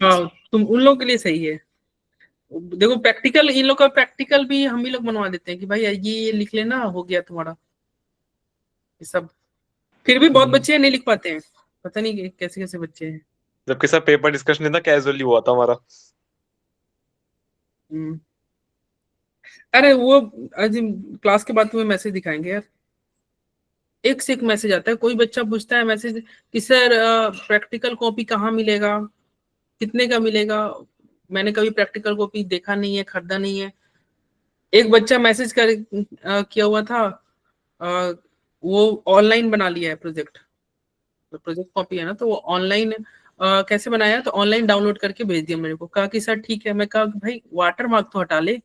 हाँ, तुम उन लोगों के लिए सही है। देखो प्रैक्टिकल, इन लोग का प्रैक्टिकल भी हम ही लोग बनवा देते हैं कि भाई ये लिख लेना, हो गया तुम्हारा ये सब। फिर भी बहुत बच्चे नहीं लिख पाते हैं, पता नहीं कैसे कैसे बच्चे हैं। जबकि सर पेपर डिस्कशन नहीं था, कैजुअली हुआ था हमारा। हम्म। अरे वो आज क्लास के बाद तुम्हें मैसेज दिखाएंगे यार, एक से एक मैसेज आता है। कोई बच्चा पूछता है मैसेज कि सर प्रैक्टिकल कॉपी कहाँ मिलेगा, कितने का मिलेगा? मैंने कभी प्रैक्टिकल कॉपी देखा नहीं है, खरीदा नहीं है। एक बच्चा मैसेज कर किया हुआ था, अ, वो ऑनलाइन बना लिया है प्रोजेक्ट, तो प्रोजेक्ट कॉपी है ना, तो वो ऑनलाइन कैसे बनाया, तो ऑनलाइन डाउनलोड करके भेज दिया मेरे को, कहा कि सर ठीक है। मैं कहा भाई वाटर मार्क तो हटा ले,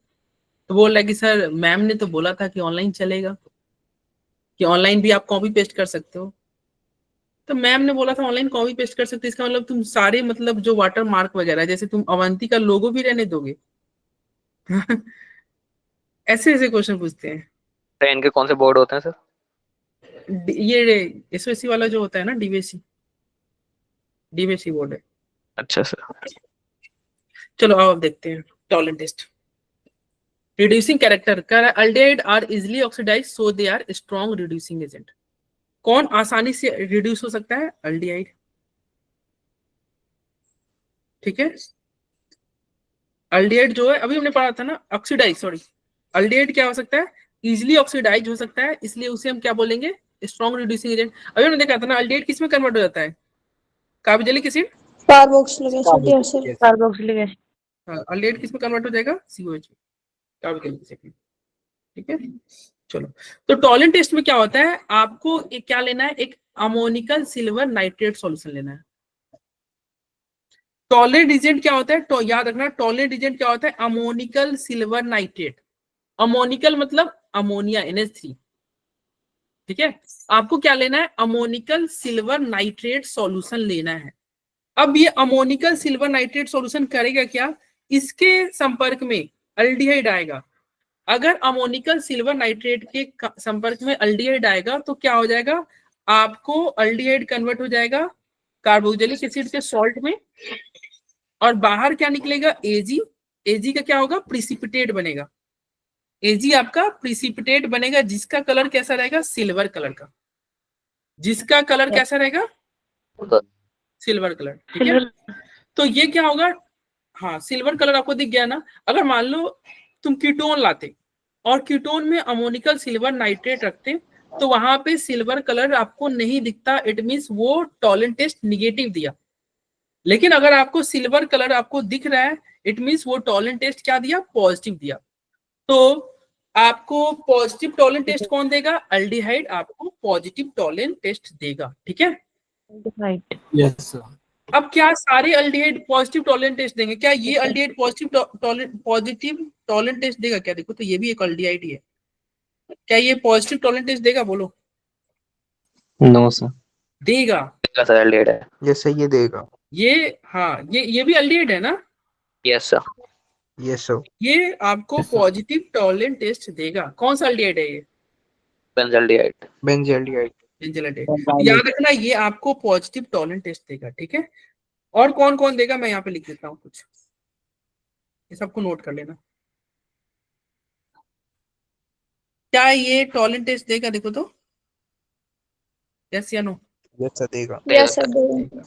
तो बोल रहा है कि सर मैम ने तो बोला था कि ऑनलाइन चलेगा, कि ऑनलाइन भी आप कॉपी पेस्ट कर सकते हो। तो मैम ने बोला था ऑनलाइन कॉपी पेस्ट कर सकते हो, इसका मतलब तुम सारे मतलब जो वाटर मार्क वगैरह, जैसे तुम अवंती का लोगो भी रहने दोगे? ऐसे ऐसे क्वेश्चन पूछते हैं। तो इनके कौन से बोर्ड होते हैं सर? ये SOSC वाला जो होता है ना, डीवीएससी बोर्ड है। अच्छा सर। चलो अब देखते हैं टॉलेंट टेस्ट। रिड्यूसिंग कैरेक्टर का aldehyde are easily oxidise so they are strong reducing agent. कौन आसानी से रिड्यूस हो सकता है? अल्डिहाइड। ठीक है। अल्डिहाइड जो है अभी हमने पढ़ा था ना, ऑक्सीडाइज, सॉरी, अल्डिहाइड क्या हो सकता है? इजिली ऑक्सीडाइज हो सकता है, इसलिए उसे हम क्या बोलेंगे? Strong reducing agent. अभी हमने देखा था ना अल्डिहाइड किस में कन्वर्ट हो जाता है? Carboxylic acid. Carboxylic acid. Yes sir. Carboxylic acid. हाँ, अल्डिहाइड किस में कन्वर्ट हो जाएगा? COH, carboxylic acid. ठीक है। चलो, तो टॉलेंट टेस्ट में क्या होता है, आपको एक क्या लेना है, एक अमोनिकल सिल्वर नाइट्रेट सॉल्यूशन लेना है। टॉलेंट एजेंट क्या होता है, तो याद रखना, टॉलेंट एजेंट क्या होता है? Ammoniacal silver nitrate. अमोनिकल मतलब अमोनिया, NH3। ठीक है, आपको क्या लेना है, अमोनिकल सिल्वर नाइट्रेट सॉल्यूशन लेना है। अब ये अमोनिकल सिल्वर नाइट्रेट सॉल्यूशन करेगा क्या, इसके संपर्क में अल्डिहाइड आएगा। अगर अमोनिकल सिल्वर नाइट्रेट के संपर्क में अल्डिहाइड आएगा तो क्या हो जाएगा, आपको अल्डिहाइड कन्वर्ट हो जाएगा कार्बोक्सिलिक एसिड के सॉल्ट में, और बाहर क्या निकलेगा, एजी। एजी का क्या होगा, प्रिसिपिटेट बनेगा। एजी आपका प्रिसिपिटेट बनेगा, जिसका कलर कैसा रहेगा, सिल्वर कलर का। जिसका कलर कैसा रहेगा, सिल्वर कलर। ठीक है, तो ये क्या होगा, हाँ सिल्वर कलर आपको दिख गया ना। अगर मान लो तुम कीटोन लाते और कीटोन में अमोनिकल सिल्वर नाइट्रेट रखते तो वहां पे सिल्वर कलर आपको नहीं दिखता, इट मींस वो टॉलेंट टेस्ट निगेटिव दिया। लेकिन अगर आपको सिल्वर कलर आपको दिख रहा है, इट मींस वो टॉलेंट टेस्ट क्या दिया, पॉजिटिव दिया। तो आपको पॉजिटिव टॉलेंट टेस्ट कौन देगा, अल्डिहाइड आपको पॉजिटिव टॉलेंट टेस्ट देगा। ठीक है, राइट। Yes, sir. अब क्या सारे अल्डिहाइड पॉजिटिव टॉलेंट टेस्ट देंगे, क्या ये अल्डिहाइड पॉजिटिव टॉलेंट टेस्ट देगा क्या, देखो तो ये भी एक अल्डिहाइड ही है, क्या ये पॉजिटिव टॉलेंट टेस्ट देगा, बोलो। नो सर, देगा, सर एल्डिहाइड है। यस सर, ये देगा। ये हाँ ये भी अल्डिहाइड है ना, यस सर, यस सर, ये आपको पॉजिटिव टॉलेंट टेस्ट देगा। कौन सा अल्डिहाइड है ये, बेंजल्डिहाइड। बेंजल्डिहाइड। बेंजल्डिहाइड। याद रखना ये आपको पॉजिटिव टॉलेंट टेस्ट देगा। ठीक है, और कौन कौन देगा मैं यहाँ पे लिख देता हूँ कुछ, ये सबको नोट कर लेना। क्या ये टॉलेंट टेस्ट देगा, देखो तो, यस या नो। यस सर, देगा। यस सर देगा।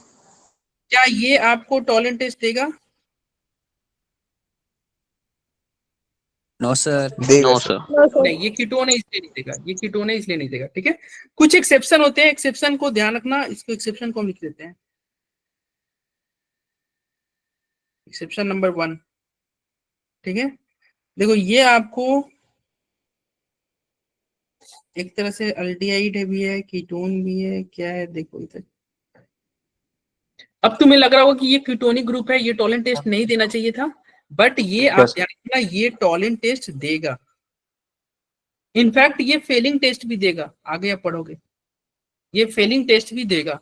क्या ये आपको टॉलेंट टेस्ट देगा, नो सर। देगा no sir. Sir, no sir. नहीं, ये कीटोन है इसलिए नहीं देगा, ये कीटोन है इसलिए नहीं देगा। ठीक है, कुछ एक्सेप्शन होते हैं, एक्सेप्शन को ध्यान रखना, इसको एक्सेप्शन को हम लिख देते हैं, एक्सेप्शन नंबर 1। ठीक है, देखो ये आपको एक तरह से अल्डिहाइड भी है, कीटोन भी है, क्या है देखो इधर। अब तुम्हें लग रहा होगा कि ये कीटोनिक ग्रुप है, ये टॉलेंट टेस्ट नहीं देना चाहिए था, बट ये आप ध्यान रखना, ये टॉलेंट टेस्ट देगा। इनफैक्ट ये फेलिंग टेस्ट भी देगा, आगे आप पढ़ोगे, ये फेलिंग टेस्ट भी देगा।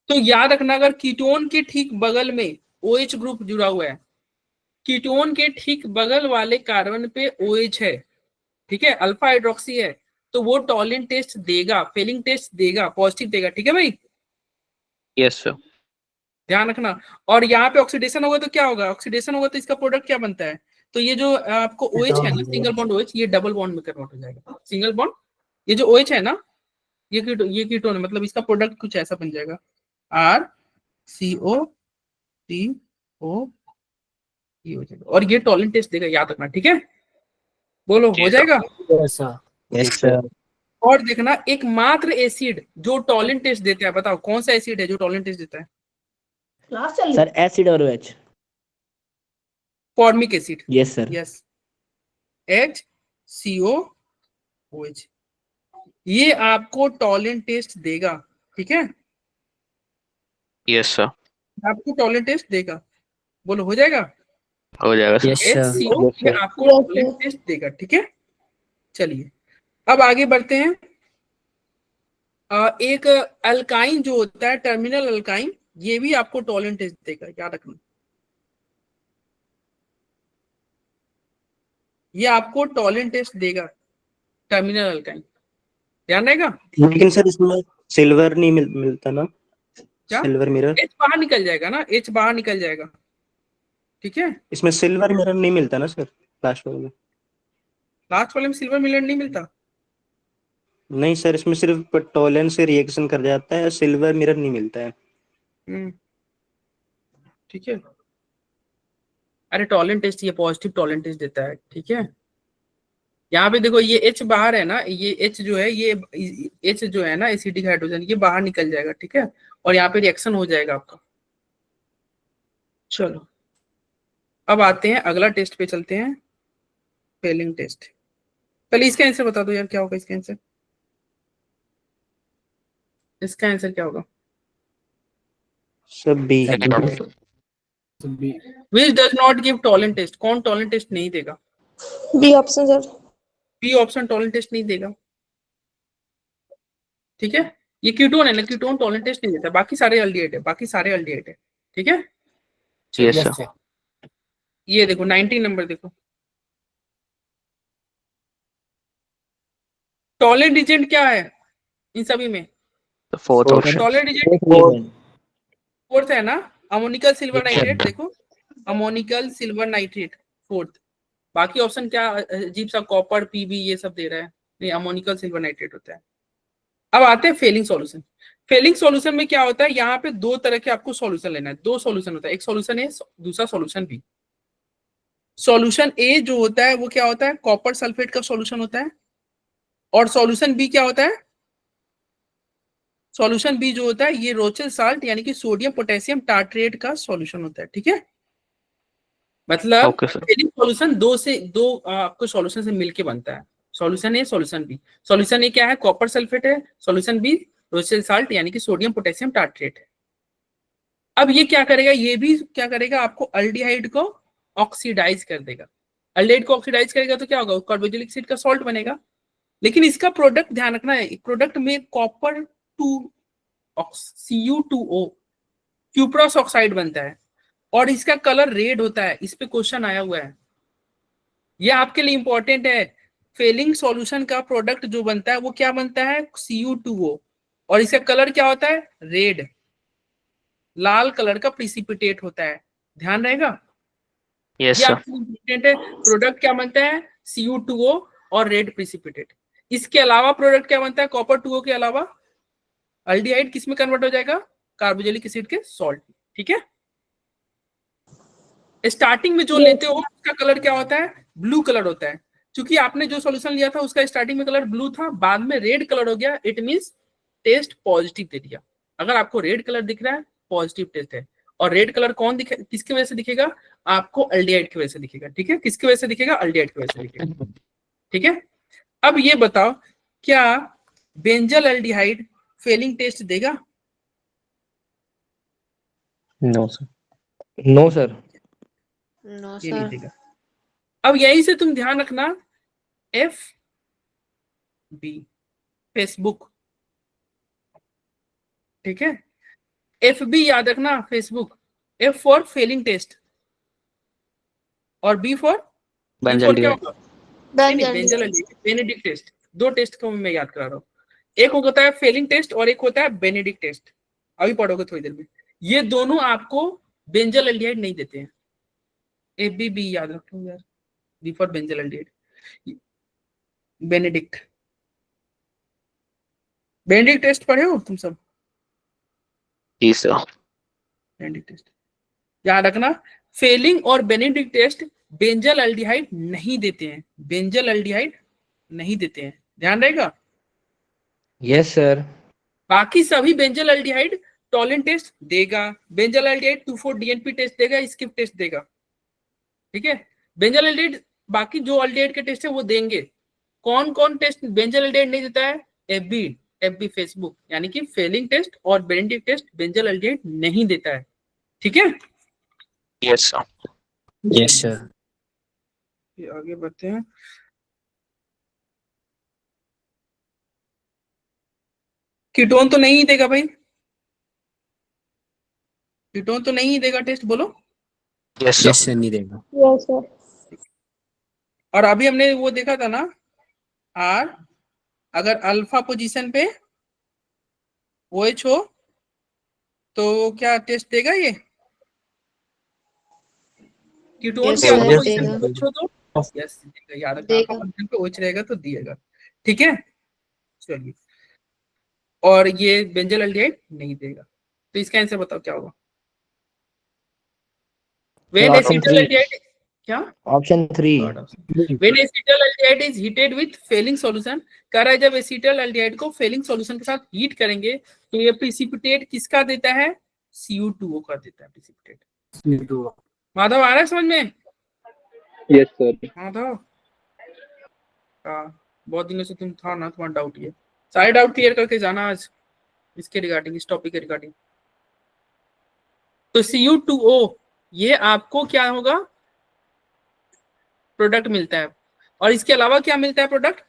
तो याद रखना, अगर कीटोन के ठीक बगल में OH ग्रुप जुड़ा हुआ है, कीटोन के ठीक बगल वाले कार्बन पे OH है, ठीक है, अल्फा हाइड्रोक्सी है, तो वो टॉलेंट टेस्ट देगा, फेलिंग टेस्ट देगा, पॉजिटिव देगा। ठीक है भाई, यस सर, ध्यान रखना। और यहाँ पे ऑक्सीडेशन होगा तो क्या होगा, ऑक्सीडेशन होगा तो इसका प्रोडक्ट क्या बनता है, तो ये जो आपको OH है ना, सिंगल बॉन्ड OH, ये डबल बॉन्ड में कन्वर्ट हो जाएगा, सिंगल बॉन्ड, ये जो OH है ना, ये कीटोन है, मतलब इसका प्रोडक्ट कुछ ऐसा बन जाएगा, RCO ये हो जाएगा, और ये टॉलेंट टेस्ट देगा, याद रखना। ठीक है, बोलो हो जाएगा। Yes, sir. Yes sir. और देखना, एकमात्र एसिड जो टॉलेंट टेस्ट देता है, बताओ कौन सा एसिड है जो टॉलेंट टेस्ट देता है, सर एसिड और OH। Formic acid. Yes sir. Yes, HCOOH, ये आपको टॉलेंट टेस्ट देगा। ठीक है, यस सर, आपको टॉलेंट टेस्ट देगा, बोलो हो जाएगा। हो जाएगा सर। Yes sir. HCO ये आपको Yes, टॉलेंट टेस्ट देगा। ठीक है, चलिए अब आगे बढ़ते हैं। एक अल्काइन जो होता है, टर्मिनल अल्काइन, ये भी आपको टॉलेंट टेस्ट देगा, याद रखना, ये आपको टॉलेंट टेस्ट देगा, टर्मिनल अल्काइन, ध्यान रहेगा। लेकिन सर इसमें सिल्वर नहीं मिलता ना, क्या? Silver mirror. H बाहर निकल जाएगा ना, H बाहर निकल जाएगा। ठीक है, इसमें सिल्वर मिरर नहीं मिलता ना सर, लास्ट वाले में। लास्ट वाले में सिल्वर मिलर नहीं मिलता। नहीं सर, इसमें सिर्फ टॉलन से रिएक्शन कर जाता है, सिल्वर मिरर नहीं मिलता है। ठीक है, अरे टॉलेंट टेस्ट ये पॉजिटिव टॉलेंट टेस्ट देता है। ठीक है, यहाँ पे देखो ये H बाहर है ना, ये H जो है, ये H जो है ना, एसिडिक हाइड्रोजन, ये बाहर निकल जाएगा। ठीक है, और यहाँ पे रिएक्शन हो जाएगा आपका। चलो अब आते हैं अगला टेस्ट पे, चलते हैं फेलिंग टेस्ट। पहले इसका आंसर बता दो यार, क्या होगा इसका आंसर, इसका आंसर क्या होगा, सब B. B. Which does not give Tollens test, कौन टॉलेंट टेस्ट नहीं देगा, B option sir. B option Tollens test नहीं देगा। ठीक है, ये कीटोन है ना, कीटोन टॉलरेंट टेस्ट नहीं देता, बाकी सारे एल्डिहाइड है, बाकी सारे एल्डिहाइड है। ठीक है, यस Yes, सर। sir. ये देखो 19 नंबर देखो, टॉलरेंट एजेंट क्या है इन सभी में? Fourth option. Tolerant agent fourth है ना, अमोनिकल सिल्वर नाइट्रेट, देखो अमोनिकल सिल्वर नाइट्रेट फोर्थ। बाकी ऑप्शन क्या अजीब सा कॉपर पीबी ये सब दे रहा है, नहीं अमोनिकल सिल्वर नाइट्रेट होता है। अब आते हैं फेलिंग सॉल्यूशन। फेलिंग सॉल्यूशन में क्या होता है, यहाँ पे दो तरह के आपको सॉल्यूशन लेना है, दो सॉल्यूशन होता है, एक सॉल्यूशन ए दूसरा सॉल्यूशन बी। सॉल्यूशन ए जो होता है वो क्या होता है, कॉपर सल्फेट का सॉल्यूशन होता है, और सॉल्यूशन बी क्या होता है, सॉल्यूशन बी जो होता है ये रोचेल साल्ट यानी कि सोडियम पोटेशियम टार्ट्रेट का सॉल्यूशन होता है। ठीक है, मतलब ओके सर। फेलिंग सॉल्यूशन दो आपको सॉल्यूशन से मिलके बनता है, solution A solution B. Solution A क्या है, कॉपर सल्फेट है, सॉल्यूशन बी रोचेल साल्ट यानी कि सोडियम पोटेशियम टार्ट्रेट है। अब ये क्या करेगा, ये भी क्या करेगा, आपको अल्डिहाइड को ऑक्सीडाइज कर देगा। अल्डिहाइड को ऑक्सीडाइज करेगा तो क्या होगा, कार्बोक्सिलिक एसिड का सॉल्ट बनेगा। लेकिन इसका प्रोडक्ट ध्यान रखना है, प्रोडक्ट में कॉपर Cu2O क्यूप्रॉस ऑक्साइड बनता है और इसका कलर रेड होता है। इस पे क्वेश्चन आया हुआ है, ये आपके लिए इंपॉर्टेंट है। फेलिंग सॉल्यूशन का प्रोडक्ट जो बनता है वो क्या बनता है, Cu2O, और इसका कलर क्या होता है, रेड, लाल कलर का प्रिसिपिटेट होता है, ध्यान रहेगा। यस ये सर। आपके लिए इंपॉर्टेंट है, प्रोडक्ट क्या बनता है, Cu2O और रेड प्रिसिपिटेट। इसके अलावा प्रोडक्ट क्या बनता है, कॉपर 2O के अलावा अल्डिहाइड किस में कन्वर्ट हो जाएगा, कार्बोक्सिलिक एसिड के सॉल्ट। ठीक है, स्टार्टिंग में जो लेते हो उसका कलर क्या होता है, ब्लू कलर होता है। क्योंकि आपने जो सॉल्यूशन लिया था उसका स्टार्टिंग में कलर ब्लू था, बाद में रेड कलर हो गया, इट मींस टेस्ट पॉजिटिव दे दिया। अगर आपको रेड कलर दिख रहा है पॉजिटिव टेस्ट है, और रेड कलर कौन दिखे, किसकी वजह से दिखेगा, आपको अल्डिहाइड की वजह से दिखेगा। ठीक है, किसकी वजह से दिखेगा, अल्डिहाइड की वजह से दिखेगा। ठीक है, अब ये बताओ क्या बेंजल अल्डिहाइड फेलिंग टेस्ट देगा? No sir. No sir. No ये नहीं सर। देगा। अब यहीं से तुम ध्यान रखना, एफ बी फेसबुक, ठीक है, एफ बी याद रखना Facebook, F for Fehling test और बी फॉर क्या बेंजल्डिहाइड। होगा, बेंजल बेनेडिक्ट टेस्ट। दो टेस्ट को मैं याद करा रहा हूँ, एक होता है फेलिंग टेस्ट और एक होता है बेनेडिक्ट टेस्ट। अभी पढ़ोगे थोड़ी देर में, ये दोनों आपको बेंजल अल्डिहाइड नहीं देते हैं। ए बी बी याद रखो यार, B for benzaldehyde. Benedict, Benedict test पढ़े हो तुम सब? जी सर। बेनेडिक्ट टेस्ट याद रखना, फेलिंग और बेनेडिक्ट टेस्ट बेंजल अल्डिहाइड नहीं देते हैं, बेंजल अल्डिहाइड नहीं देते हैं, ध्यान रहेगा। Yes sir. बाकी सभी बेंजल अल्डिहाइड टॉलरेंट टेस्ट देगा, बेंजल अल्डिहाइड 2,4 डीएनपी टेस्ट देगा, स्किप टेस्ट देगा। ठीक है, बेंजल अल्डिहाइड बाकी जो अल्डिहाइड के टेस्ट है वो देंगे। कौन कौन टेस्ट बेंजल अल्डिहाइड नहीं देता है, एफबी फेसबुक, यानी कि फेलिंग टेस्ट और बेनेडिक्ट टेस्ट बेंजल अल्डिहाइड नहीं देता है। ठीक है, यस सर। Yes sir. आगे बढ़ते हैं। कीटोन तो नहीं देगा भाई, कीटोन तो नहीं देगा टेस्ट, बोलो। Yes yes sir. सर, नहीं देगा। Yes sir. और अभी हमने वो देखा था ना, आर अगर अल्फा पोजीशन पे OH हो तो क्या टेस्ट देगा ये, कीटोन Yes, पे sir, अल्फा पोजीशन देगा। पे OH हो तो यस देगा, याद रखना अल्फा पोजीशन पे OH रहेगा तो दिएगा। ठीक है, चलिए, और ये बेंजल अल्डिहाइड नहीं देगा, तो इसका आंसर बताओ क्या होगा। When Option acetyl three. aldehyde, क्या option 3। When acetyl aldehyde is heated with failing solution, कह रहा है जब acetyl aldehyde को failing solution के साथ हीट करेंगे तो ये precipitate किसका देता है, Cu2O का देता है precipitate। माधव आ रहा है समझ में? Yes sir. माधव बहुत दिनों से तुम था ना, तुम्हारा डाउट ये सारे डाउट क्लियर करके जाना आज इसके रिगार्डिंग, इस टॉपिक के रिगार्डिंग। तो Cu2O ये आपको क्या होगा, प्रोडक्ट मिलता है। और इसके अलावा क्या मिलता है प्रोडक्ट,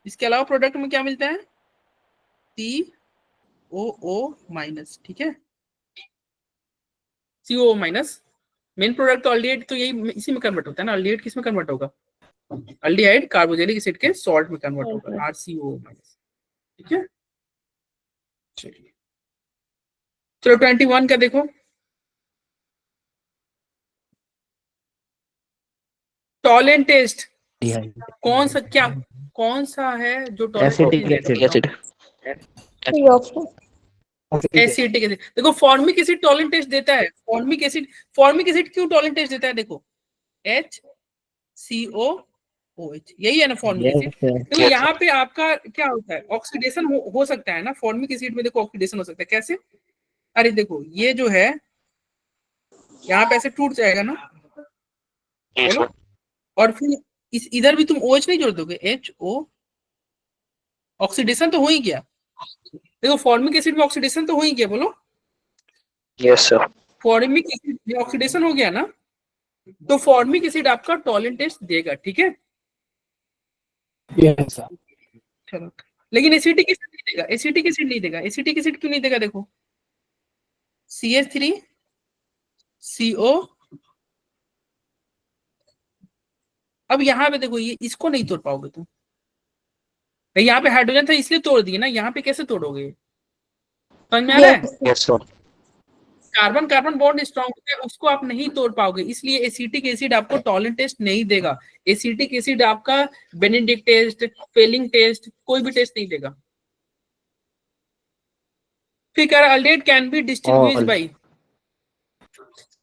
इसके अलावा प्रोडक्ट में क्या मिलता है, COO माइनस, ठीक है, COO माइनस। मेन प्रोडक्ट तो अल्डिहाइड तो यही इसी में कन्वर्ट होता है ना, अल्डिहाइड किस में कन्वर्ट होगा, अल्डिहाइड कार्बोक्सिलिक एसिड के सॉल्ट में कन्वर्ट होगा, RCOO माइनस, ठीक है। चलिए चलो 21 का देखो, टॉलेंट टेस्ट कौन सा है जो एसिटिक एसिड एसिटिक एसिड। देखो फॉर्मिक एसिड टॉलेंट टेस्ट देता है, फॉर्मिक एसिड क्यों टॉलेंट टेस्ट देता है, देखो HCOOH, यही है ना फॉर्मिक एसिड। तो यहाँ पे आपका क्या होता है, ऑक्सीडेशन हो सकता है ना फॉर्मिक एसिड में, देखो ऑक्सीडेशन हो सकता है कैसे, अरे देखो ये जो है यहाँ पे ऐसे टूट जाएगा ना, बोलो, और फिर इस इधर भी तुम OH नहीं जोड़ दोगे, HO, ऑक्सीडेशन तो हो ही गया। देखो फॉर्मिक एसिड में ऑक्सीडेशन तो हो ही गया, बोलो यस सर। फॉर्मिक एसिड में ऑक्सीडेशन हो गया ना, तो फॉर्मिक एसिड आपका टॉलेंट टेस्ट देगा, ठीक है। Yes, sir. चलो, लेकिन एसिटिक एसिड नहीं देगा, एसिटिक एसिड नहीं देगा, एसिटिक एसिड क्यों नहीं देगा, देखो CH3CO, अब यहाँ पे देखो ये इसको नहीं तोड़ पाओगे तुम, यहाँ पे हाइड्रोजन था इसलिए तोड़ दिए ना, यहाँ पे कैसे तोड़ोगे, समझ में आ रहा है। Yes sir. Carbon carbon bond strong होता है, उसको आप नहीं तोड़ पाओगे, इसलिए एसिटिक एसिड आपको टॉलेंट टेस्ट नहीं देगा। एसिटिक एसिड आपका बेनेडिक्ट टेस्ट, फेलिंग टेस्ट, कोई भी टेस्ट नहीं देगा। फिर कह रहा aldehyde can be distinguished by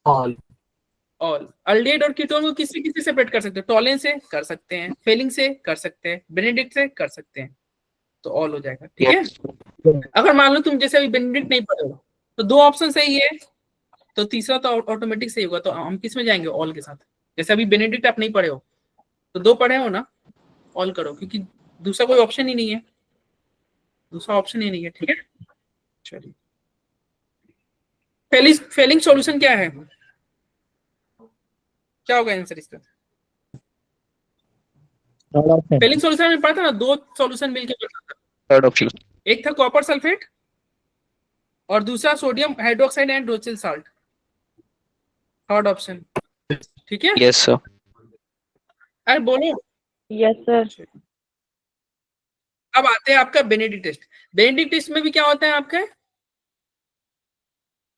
All. All. Aldehyde और कीटोन को किसी किसी सेपरेट कर सकते हैं, टॉलेंट से कर सकते हैं, फेलिंग से कर सकते हैं, बेनेडिक्ट से कर सकते हैं, तो ऑल हो जाएगा, ठीक है। अगर मान लो तुम जैसे अभी बेनेडिक्ट नहीं पढ़े हो तो दो ऑप्शन सही है, तो तीसरा तो ऑटोमेटिक सही होगा, तो हम किस में जाएंगे, ऑल के साथ। जैसे अभी बेनेडिक्ट आप नहीं पढ़े हो तो दो पढ़े हो ना, ऑल करो, क्योंकि दूसरा कोई ऑप्शन ही नहीं है, दूसरा ऑप्शन ही नहीं है, ठीक है। चलिए फेलिंग सॉल्यूशन क्या है, क्या होगा आंसर इसका, फेलिंग सॉल्यूशन में पढ़ा था ना, दो सॉल्यूशन मिलके बना था, थर्ड ऑप्शन। एक था कॉपर सल्फेट और दूसरा sodium hydroxide and रोचेल salt, third option, ठीक है। Yes sir. अरे बोलो। Yes sir. अब आते हैं आपका बेनेडिक्ट टेस्ट। बेनेडिक्ट टेस्ट में भी क्या होता है, आपका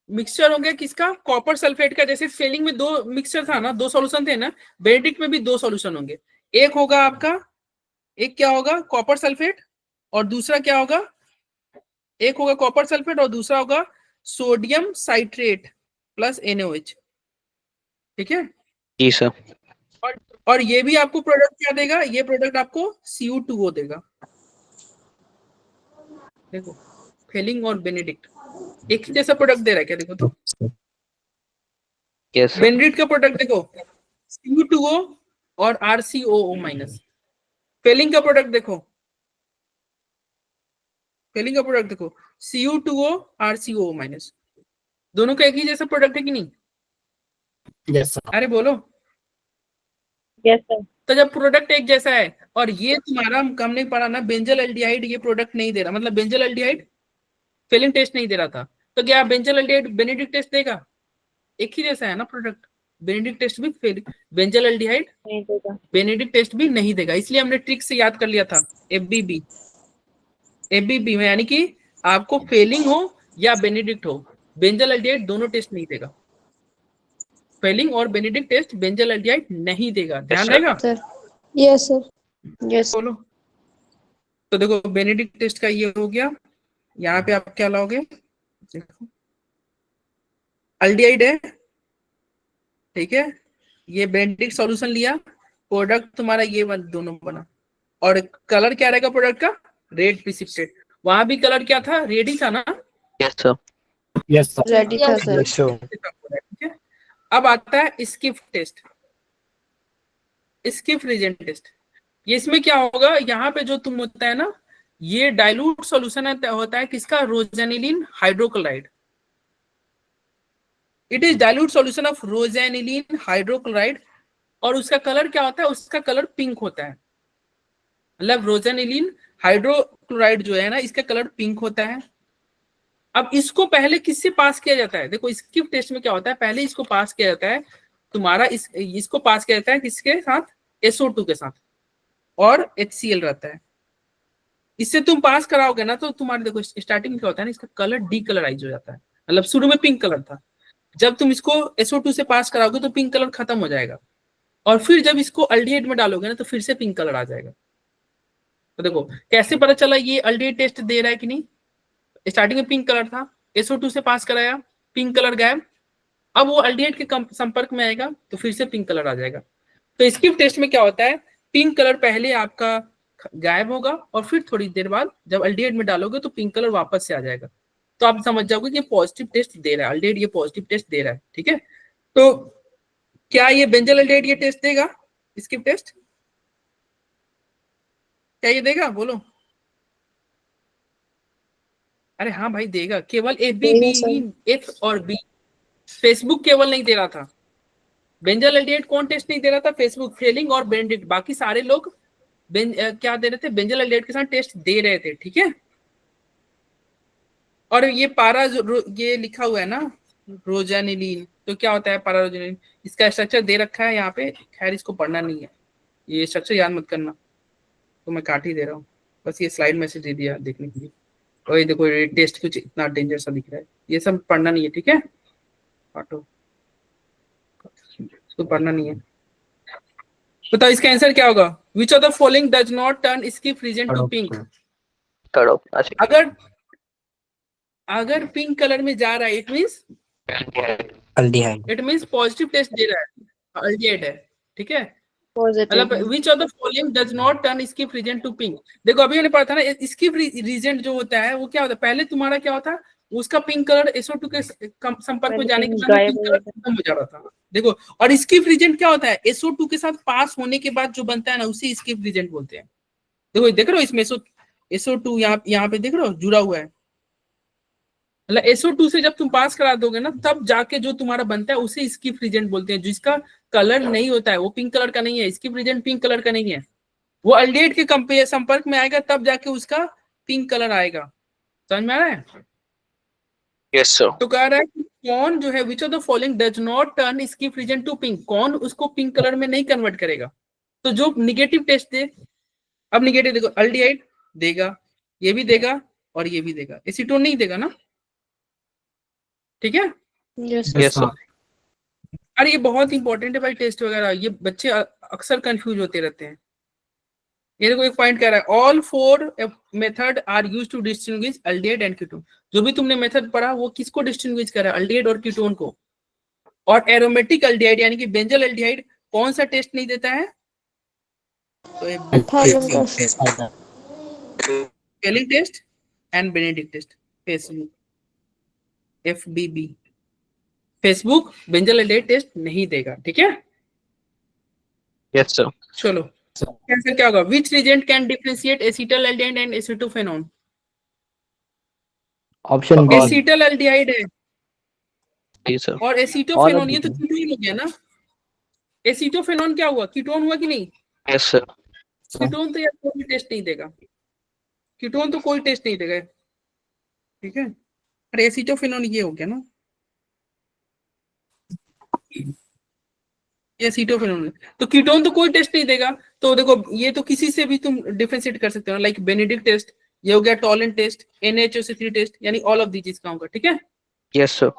मिक्सचर हो गया किसका, कॉपर सल्फेट का। जैसे फेलिंग में दो मिक्सचर था ना, दो सॉल्यूशन थे ना, बेनेडिक्ट में भी दो सॉल्यूशन होंगे। एक होगा आपका, एक क्या होगा कॉपर सल्फेट और दूसरा क्या होगा, एक होगा कॉपर सल्फेट और दूसरा होगा सोडियम साइट्रेट प्लस NaOH, ठीक है जी सर। और ये भी आपको प्रोडक्ट क्या देगा, ये प्रोडक्ट आपको CU2O देगा। देखो फेलिंग और बेनेडिक्ट एक ही जैसा प्रोडक्ट दे रहा है क्या, देखो तो यस सर। बेनेडिक्ट का प्रोडक्ट देखो CU2O और RCOO माइनस। फेलिंग का प्रोडक्ट देखो, फेलिंग का प्रोडक्ट देखो CU2O RCOO माइनस, दोनों का एक ही जैसा प्रोडक्ट है कि नहीं। Yes, sir. अरे बोलो। Yes sir. तो जब प्रोडक्ट एक जैसा है और ये तुम्हारा कम नहीं पड़ा ना, बेंजल एल्डिहाइड ये प्रोडक्ट नहीं दे रहा, मतलब बेंजल एल्डिहाइड फेलिंग टेस्ट नहीं दे रहा था, तो क्या बेंजल एल्डिहाइड बेनेडिक्ट टेस्ट देगा, एक ही जैसा है ना प्रोडक्ट, बेनेडिक्ट टेस्ट भी फेल, बेंजल एल्डिहाइड नहीं देगा। बेनेडिक्ट टेस्ट भी नहीं देगा। इसलिए हमने ट्रिक से याद कर लिया था FBB में, यानी कि आपको फेलिंग हो या बेनेडिक्ट हो, बेंजल एल्डिहाइड दोनों टेस्ट नहीं देगा, फेलिंग और बेनेडिक्ट टेस्ट बेंजल एल्डिहाइड नहीं देगा, ध्यान रहेगा। सर यस सर यस बोलो। तो देखो बेनेडिक्ट टेस्ट का ये हो गया, यहाँ पे आप क्या लाओगे, देखो अल्डिहाइड है, ठीक है, ये बेनेडिक्ट सॉल्यूशन लिया, प्रोडक्ट तुम्हारा ये दोनों बना, और कलर क्या रहेगा प्रोडक्ट का, रेड प्रिसिपिटेट। वहां भी कलर क्या था, रेड ही था ना। Yes sir. Yes, sir. रेडी था सर ठीक है। अब आता है Schiff test, Schiff reagent test. ये इसमें क्या होगा, यहाँ पे जो तुम होता है ना, ये डाइल्यूट सॉल्यूशन होता है किसका, rosaniline hydrochloride. It is dilute solution of rosaniline hydrochloride, और उसका कलर क्या होता है, उसका कलर पिंक होता है, मतलब रोजेनिलीन क्लोराइड जो है ना, इसका कलर पिंक होता है। अब इसको पहले किससे पास किया जाता है? देखो स्किप टेस्ट में क्या होता है, पहले इसको पास किया जाता है तुम्हारा, इसको पास किया जाता है किसके साथ? SO2 के साथ, और HCl रहता है। इससे तुम पास कराओगे ना तो तुम्हारे, देखो स्टार्टिंग में क्या होता है ना, इसका कलर डीकलराइज हो जाता है, मतलब शुरू में पिंक कलर था, जब तुम इसको SO2 से पास कराओगे तो पिंक कलर खत्म हो जाएगा, और फिर जब इसको अल्डिहाइड में डालोगे ना तो फिर से पिंक कलर आ जाएगा। तो देखो कैसे पता चला ये अल्डिहाइड टेस्ट दे रहा है कि नहीं? स्टार्टिंग में पिंक कलर था, SO2 से पास कराया, पिंक कलर गायब, अब वो अल्डिहाइड के संपर्क में आएगा तो फिर से पिंक कलर आ जाएगा। तो स्किप टेस्ट में क्या होता है, पिंक कलर पहले आपका गायब होगा और फिर थोड़ी देर बाद जब अल्डिहाइड में डालोगे तो पिंक कलर वापस से आ जाएगा। तो आप समझ जाओगे कि पॉजिटिव टेस्ट दे रहा है, अल्डिहाइड ये पॉजिटिव टेस्ट दे रहा है। ठीक है, तो क्या ये बेंजल अल्डिहाइड ये टेस्ट देगा, स्किप टेस्ट? क्या ये देगा? बोलो। अरे हाँ भाई देगा, केवल F और B। फेसबुक केवल नहीं दे रहा था, बेंजल अल्डिहाइड कौन टेस्ट नहीं दे रहा था? फेसबुक, फेलिंग और बेनेडिक्ट, बाकी सारे लोग क्या दे रहे थे? बेंजल अल्डिहाइड के साथ टेस्ट दे रहे थे। ठीक है, और ये ये लिखा हुआ है ना रोजानिलीन, तो क्या होता है पारारोजानिलीन? इसका स्ट्रक्चर दे रखा है यहाँ पे, खैर इसको पढ़ना नहीं है, ये स्ट्रक्चर याद मत करना, तो मैं काट ही दे रहा हूँ, बस ये स्लाइड मैसेज दे दिया देखने के लिए। और ये देखो ये टेस्ट कुछ इतना डेंजर सा दिख रहा है, ये सब पढ़ना नहीं है। ठीक है, काटो, इसको पढ़ना नहीं है। बताओ इसका आंसर क्या होगा? Which of the following does not turn skip reagent to pink? अगर पिंक कलर में जा रहा है it means aldehyde. It means positive test दे रहा है, अल्डिहाइड है। ठीक है, पॉजिटिव। मतलब which of the following does not turn skip reagent to pink? देखो अभी मैंने पढ़ा था ना, स्किप रीजन जो होता है वो क्या होता है, पहले तुम्हारा क्या होता है, उसका पिंक कलर SO2 के संपर्क में जाने के बाद गायब पिंक हो कलर जाता है। खत्म हो जा रहा था। देखो, और स्किप रीजन क्या होता है, SO2 के साथ पास होने के बाद जो बनता है ना उसे स्किप रीजन बोलते हैं। देखो देख रहे हो इसमें SO2 यहाँ पे देख रहे हो जुड़ा हुआ है, मतलब SO2 से जब तुम पास करा दोगे ना तब जाके जो तुम्हारा बनता है उसे स्किप रीजेंट बोलते हैं, जिसका कलर नहीं होता है, वो पिंक कलर का नहीं है, स्किप रीजेंट पिंक कलर का नहीं है, वो अल्डिहाइड के संपर्क में आएगा तब जाके उसका पिंक कलर आएगा। समझ में आ रहा है? Yes sir. तो कह रहा है कि कौन जो है which of the following does not turn skip reagent to pink, कौन उसको पिंक कलर में नहीं कन्वर्ट करेगा? तो जो निगेटिव टेस्ट दे, अब निगेटिव देखो, अल्डिहाइड देगा, ये भी देगा और ये भी देगा, एसीटोन नहीं देगा ना। ठीक है, यस यस सर। अरे ये बहुत इंपॉर्टेंट है भाई टेस्ट वगैरह, ये बच्चे अक्सर कंफ्यूज होते रहते हैं। ये देखो एक पॉइंट कह रहा है all 4 method are used to distinguish aldehyde and ketone. जो भी तुमने मेथड पढ़ा वो किसको डिस्टिंग्विश कर रहा है? अल्डिहाइड और कीटोन को। और एरोमेटिक अल्डिहाइड यानी कि बेंजल अल्डिहाइड कौन सा टेस्ट नहीं देता है? तो Fehling test and Benedict test, Facebook FBB, Facebook benzaldehyde test नहीं देगा। ठीक है, यस सर। चलो आंसर क्या होगा? Which reagent can differentiate acetaldehyde and acetophenone? Option B. Acetaldehyde है जी सर। और एसीटोफेनॉन, ये तो कीटोन हो गया ना। एसीटोफेनॉन क्या हुआ? कीटोन हुआ कि नहीं? Yes sir. कीटोन तो यार कोई टेस्ट नहीं देगा, कीटोन तो कोई टेस्ट नहीं देगा। ठीक है, अरे एसीटोफेनॉन ये हो गया ना, ये एसीटोफेनॉन, तो कीटोन तो कोई टेस्ट नहीं देगा। तो देखो ये तो किसी से भी तुम डिफरेंशिएट कर सकते हो, लाइक बेनेडिक्ट टेस्ट, ये हो गया टॉलेंट टेस्ट, NaHO3 टेस्ट, यानी ऑल ऑफ दी चीज का होगा। ठीक है, यस सर।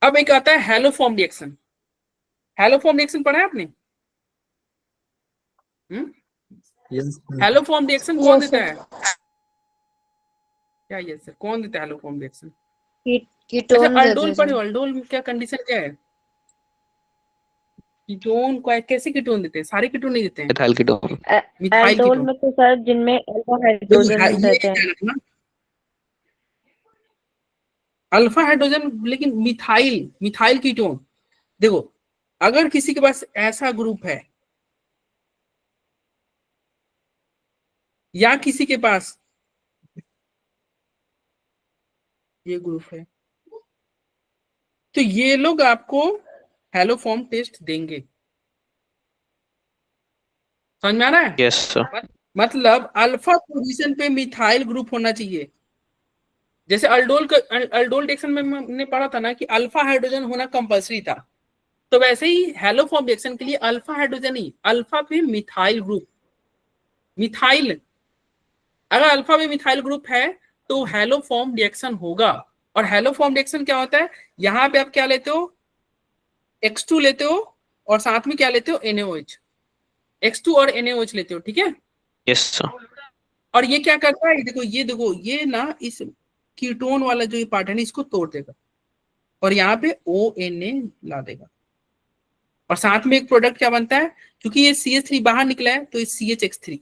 अब एक आता है हैलोफॉर्म रिएक्शन। हैलोफॉर्म रिएक्शन पढ़ा है आपने? हैलोफॉर्म रिएक्शन कौन Yes, देता sir. है? क्या ये सर कौन देता है हैलोफॉर्म रिएक्शन? कीटोन अच्छा अल्डोल देते पढ़े हो? हैं। अल्डोल में क्या कंडीशन क्या है? कीटोन को कैसे कीटोन देते हैं? सारे कीटोन नहीं देते हैं, methyl ketone. Methyl aldol ketone. में तो सर जिनमें अल्फा हाइड्रोजन रहते हैं। अल्फा हाइड्रोजन, लेकिन मिथाइल कीटोन। देखो अगर किसी के पास ऐसा ग्रुप है या किसी के पास ये ग्रुप है तो ये लोग आपको हैलोफॉर्म टेस्ट देंगे। समझ में आ रहा है? Yes sir. मतलब अल्फा पोजीशन पे मिथाइल ग्रुप होना चाहिए। जैसे अल्डोल रिएक्शन में हमने पढ़ा था ना कि अल्फा हाइड्रोजन होना कंपलसरी था, तो वैसे ही हैलोफॉर्म रिएक्शन के लिए अल्फा हाइड्रोजन ही, अल्फा पे मिथाइल ग्रुप, मिथाइल, अगर अल्फा में मिथाइल ग्रुप है तो हैलोफॉर्म रिएक्शन होगा। और हैलोफॉर्म रिएक्शन क्या होता है, यहाँ पे आप क्या लेते हो, X2 लेते हो और साथ में क्या लेते हो, NaOH, X2 और NaOH लेते हो, ठीक है? Yes sir. और ये क्या करता है, देखो ये ना इस कीटोन वाला जो ये पार्ट है ना, इसको तोड़ देगा और यहाँ पे ONA ला देगा, और साथ में एक प्रोडक्ट क्या बनता है, क्योंकि ये CH3 बाहर निकला है तो ये CHX3,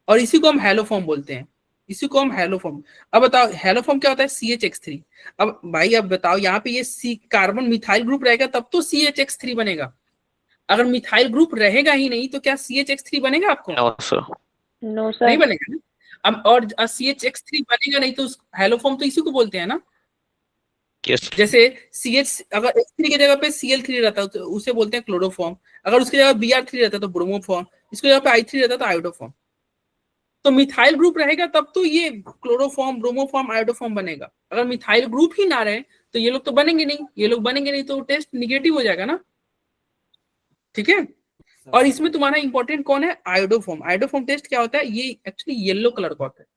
और इसी को हम हैलोफॉर्म बोलते हैं, इसी को हम हैलोफॉर्म। अब बताओ हैलोफॉर्म क्या होता है, CHX3। अब भाई अब बताओ, यहाँ पे ये C कार्बन मिथाइल ग्रुप रहेगा तब तो CHX3 बनेगा, अगर मिथाइल ग्रुप रहेगा ही नहीं तो क्या CHX3 बनेगा आपको? No sir. नो नहीं सर। बनेगा ना। अब और CHX3 बनेगा नहीं तो हैलोफॉर्म तो इसी को बोलते हैं ना। यस। जैसे CH अगर H3 की जगह पे Cl3 रहता तो उसे बोलते हैं क्लोरोफॉर्म, अगर उसकी जगह Br3 रहता तो ब्रोमोफॉर्म, इसकी जगह पे I3 रहता तो आयोडोफॉर्म। तो मिथाइल ग्रुप रहेगा तब तो ये क्लोरोफॉर्म, ब्रोमोफॉर्म, आयोडोफॉर्म बनेगा। अगर मिथाइल ग्रुप ही ना रहे तो ये लोग तो बनेंगे नहीं, ये लोग बनेंगे नहीं तो टेस्ट निगेटिव हो जाएगा ना, ठीक है? और इसमें तुम्हारा इंपॉर्टेंट कौन है, आयोडोफॉर्म। आयोडोफॉर्म टेस्ट क्या होता है, ये एक्चुअली येलो कलर का होता है।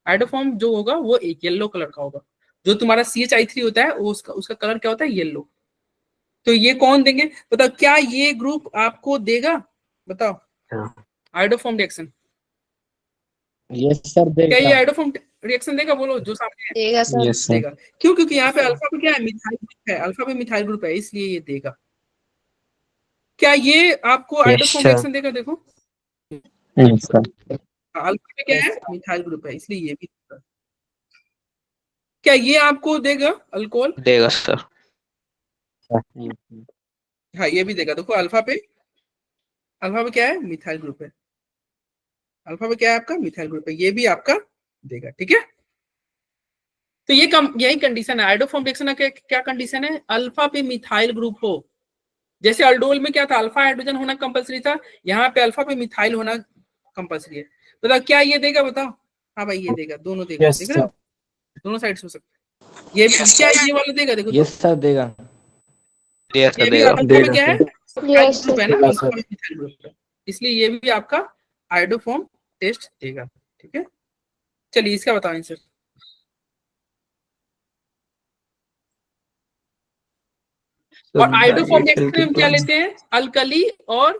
आयोडोफॉर्म जो होगा वो एक येलो कलर का होगा, जो तुम्हारा CHI3 होता है वो उसका कलर क्या होता है, येलो। तो ये कौन देंगे बताओ, क्या ये ग्रुप आपको देगा, बताओ आयोडोफॉर्म रिएक्शन? यस सर क्या ये देगा। आयोडोफॉर्म रिएक्शन देगा, बोलो जो सामने है। देगा सर। Yes sir. देगा, क्यों? क्योंकि यहाँ पे अल्फा पे क्या है, मिथाइल ग्रुप है, अल्फा पे मिथाइल ग्रुप है, इसलिए ये देगा। क्या ये आपको आयोडोफॉर्म sir. रिएक्शन देगा? देखो यस सर। अल्फा पे क्या है, मिथाइल ग्रुप है, इसलिए ये भी देगा। क्या ये आपको देगा अल्कोहल? देगा सर। हाँ ये भी देगा। देखो अल्फा पे क्या है, मिथाइल ग्रुप है, अल्फा पे क्या है आपका, मिथाइल ग्रुप है, ये भी आपका देगा, ठीक है? तो ये यही कंडीशन है आयोडोफॉर्म रिएक्शन का। क्या कंडीशन है, अल्फा पे मिथाइल ग्रुप हो। जैसे अल्डोल में क्या था, अल्फा हाइड्रोजन होना कंपलसरी था, यहाँ पे अल्फा पे मिथाइल होना कंपलसरी है। बताओ क्या ये देगा, बताओ। हाँ भाई ये देगा, दोनों देगा, Yes, देख रहे हो, दोनों साइड से हो सकता है। ये क्या ये वाला देगा, देखो यस सर देगा। यस ये सर भी देगा। अल्फा में क्या है, Yes, ग्रुप है ना, देगा अल्फा सर। में मिथाइल ग्रुप है, इसलिए ये भी आपका आयोडोफॉर्म टेस्ट देगा, ठीक है? चलिए इसका बताओ आंसर। और आयोडोफॉर्म रिएक्शन में हम क्या लेते हैं, अल्कली और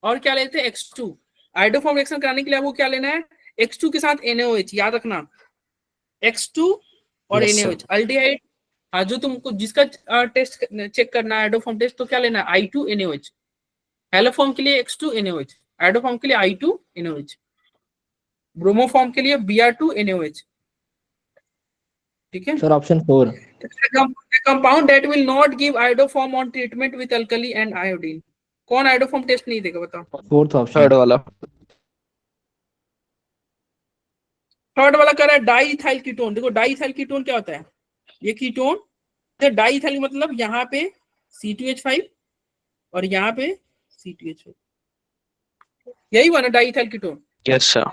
क्या लेते हैं, X2। आयोडोफॉर्म रिएक्शन कराने के लिए आपको क्या लेना है, X2 के साथ NaOH, याद रखना X2 और Yes, sir. NaOH aldehyde. हाँ जो तुमको जिसका टेस्ट चेक करना है आयोडोफॉर्म टेस्ट, तो क्या लेना है, I2 NaOH। हैलोफॉर्म के लिए X2 NaOH, आयोडोफॉर्म के लिए I2 NaOH, ब्रोमोफॉर्म के लिए Br2 NaOH, ठीक है? Sir option 4। Compound that will not give iodoform on treatment with alkali and iodine. कौन आयोडोफॉर्म टेस्ट नहीं देगा, बताओ? Fourth option. थर्ड वाला। थर्ड वाला कर रहा है डाईइथाइल कीटोन। देखो डाईइथाइल कीटोन क्या होता है, ये कीटोन डाईइथाइल मतलब यहाँ पे C2H5 और यहाँ पे C2H5, यही हुआ ना डाईइथाइल कीटोन। Yes sir.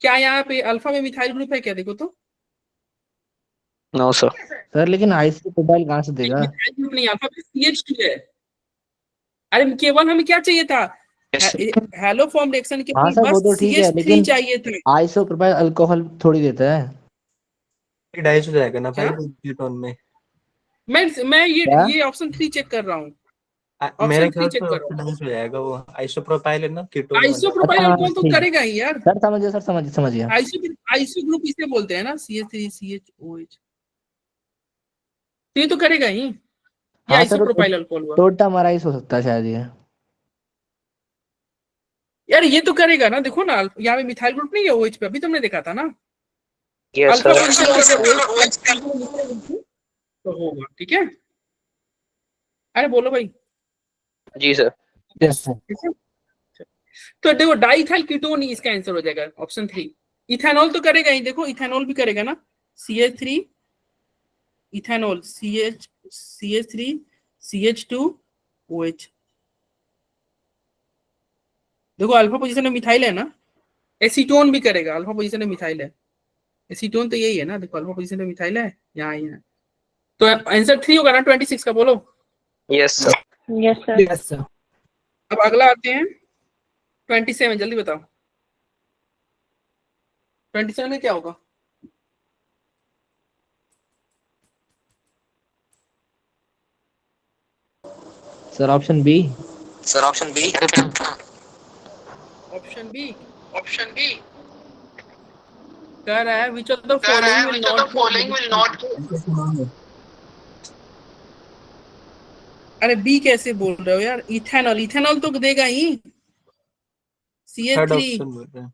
क्या यहाँ पे अल्फा में मिथाइल ग्रुप है क्या, देखो तो। No sir. सर लेकिन आईसी प्रोफाइल कहाँ से देगा? मिथाइल ग्रुप नहीं, अल्फा पे CH2 है। अरे केवल हमें क्या चाहिए था, हैलोफॉर्म रिएक्शन के हाँ लिए सर वो बस तो ठीक है, CH3 लेकिन चाहिए था। आइसो प्रोफाइल अल्कोहल थोड़ी देता है। डाइस हो जाएगा ना क्या? भाई कीटोन में। मैं क्या? ये ऑप्शन 3 चेक कर रहा हूँ, मेरे ऑप्शन 3 ख्याल चेक से कर रहा हूँ। ऑक्सीडाइज हो जाएगा वो। आइसोप्रोपाइल है ना कीटोन वाला। आइसोप्रोपाइल अच्छा, अल्कोहल तो ठीक। करेगा ही यार। सर समझिए, सर समझ गया। आइसो ग्रुप इसे बोलते हैं ना, CH3CHOH, तो ये तो करेगा ही, ये हाँ सर आइसोप्रोपाइल अल्कोहल हुआ। टोटामराइस हो सकता है शायद ये। यार ये तो करेगा ना, देखो ना यहाँ पे मिथाइल ग्रुप नहीं है OH पे, अभी तुमने देखा था ना, यस अल्फा सर। तो होगा, ठीक है? अरे बोलो भाई। जी सर। Yes sir. ठीक है? तो देखो डाईइथाइल कीटोन ही इसका आंसर हो जाएगा, ऑप्शन 3। इथेनॉल तो करेगा ही, देखो इथेनॉल भी करेगा ना, CH3 ethanol CH3 CH2 OH। देखो अल्फा पोजीशन में मिथाइल है ना, एसीटोन भी करेगा, अल्फा पोजीशन में मिथाइल है, एसीटोन तो यही है ना, देखो अल्फा पोजीशन में मिथाइल है, यहाँ ही है। तो आंसर 3 होगा ना 26 का, बोलो। Yes, sir. Yes, sir. Yes, sir. अब अगला आते हैं 27, जल्दी बताओ 27 में क्या होगा? Sir option B. Sir, option B. Option B कह रहा है which of the following will not अरे बी कैसे बोल रहे हो यार? इथेनॉल, इथेनॉल तो देगा ही, थर्ड CH3। ऑप्शन बोल रहे हैं।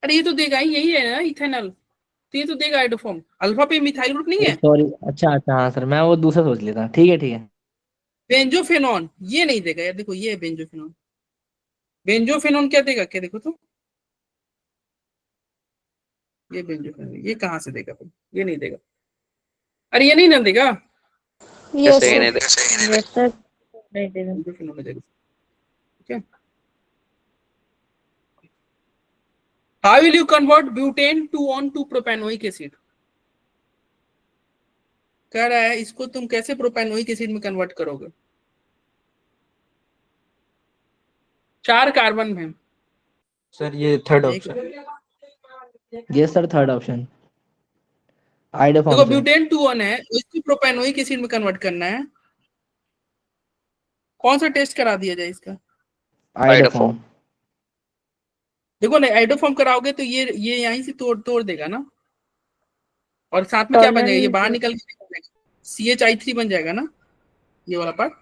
अरे ये तो देगा ही, यही है ना इथेनॉल, तो ये तो देगा आइडोफॉर्म। अल्फा पे मिथाइल ग्रुप नहीं है। सॉरी, अच्छा अच्छा, हाँ सर, मैं वो दूसरा सोच लेता। ठीक है ठीक है। बेंजोफेनॉन ये नहीं देगा यार, देखो ये है बेंजोफेनॉन। बेंजोफेनॉन क्या देगा, क्या देखो तो, ये बेंजोफेनॉन ये कहाँ से देगा भाई? ये नहीं देगा, अरे ये नहीं ना देगा, Yes, Say sir. anything. Yes, sir. नहीं देगा। बेंजोफेनॉन नहीं देगा। ठीक है, how will you convert butane 2 on to propanoic acid? कह रहा है इसको तुम कैसे प्रोपेनोइक एसिड में कन्वर्ट करोगे? 4 कार्बन में। सर ये third option. Yes sir, third option देखो आइडोफॉर्म से। ब्यूटेन 2 on है, इसको प्रोपेनोइक एसिड में कन्वर्ट करना है। कौन सा टेस्ट करा दिया जाए इसका? आइडोफॉर्म। देखो ना, आइडोफॉर्म कराओगे तो ये यहीं से तोड़ देगा ना, और साथ में क्या बन जाएगा, ये बाहर निकल के CH3 बन जाएगा ना, ये वाला पार्ट।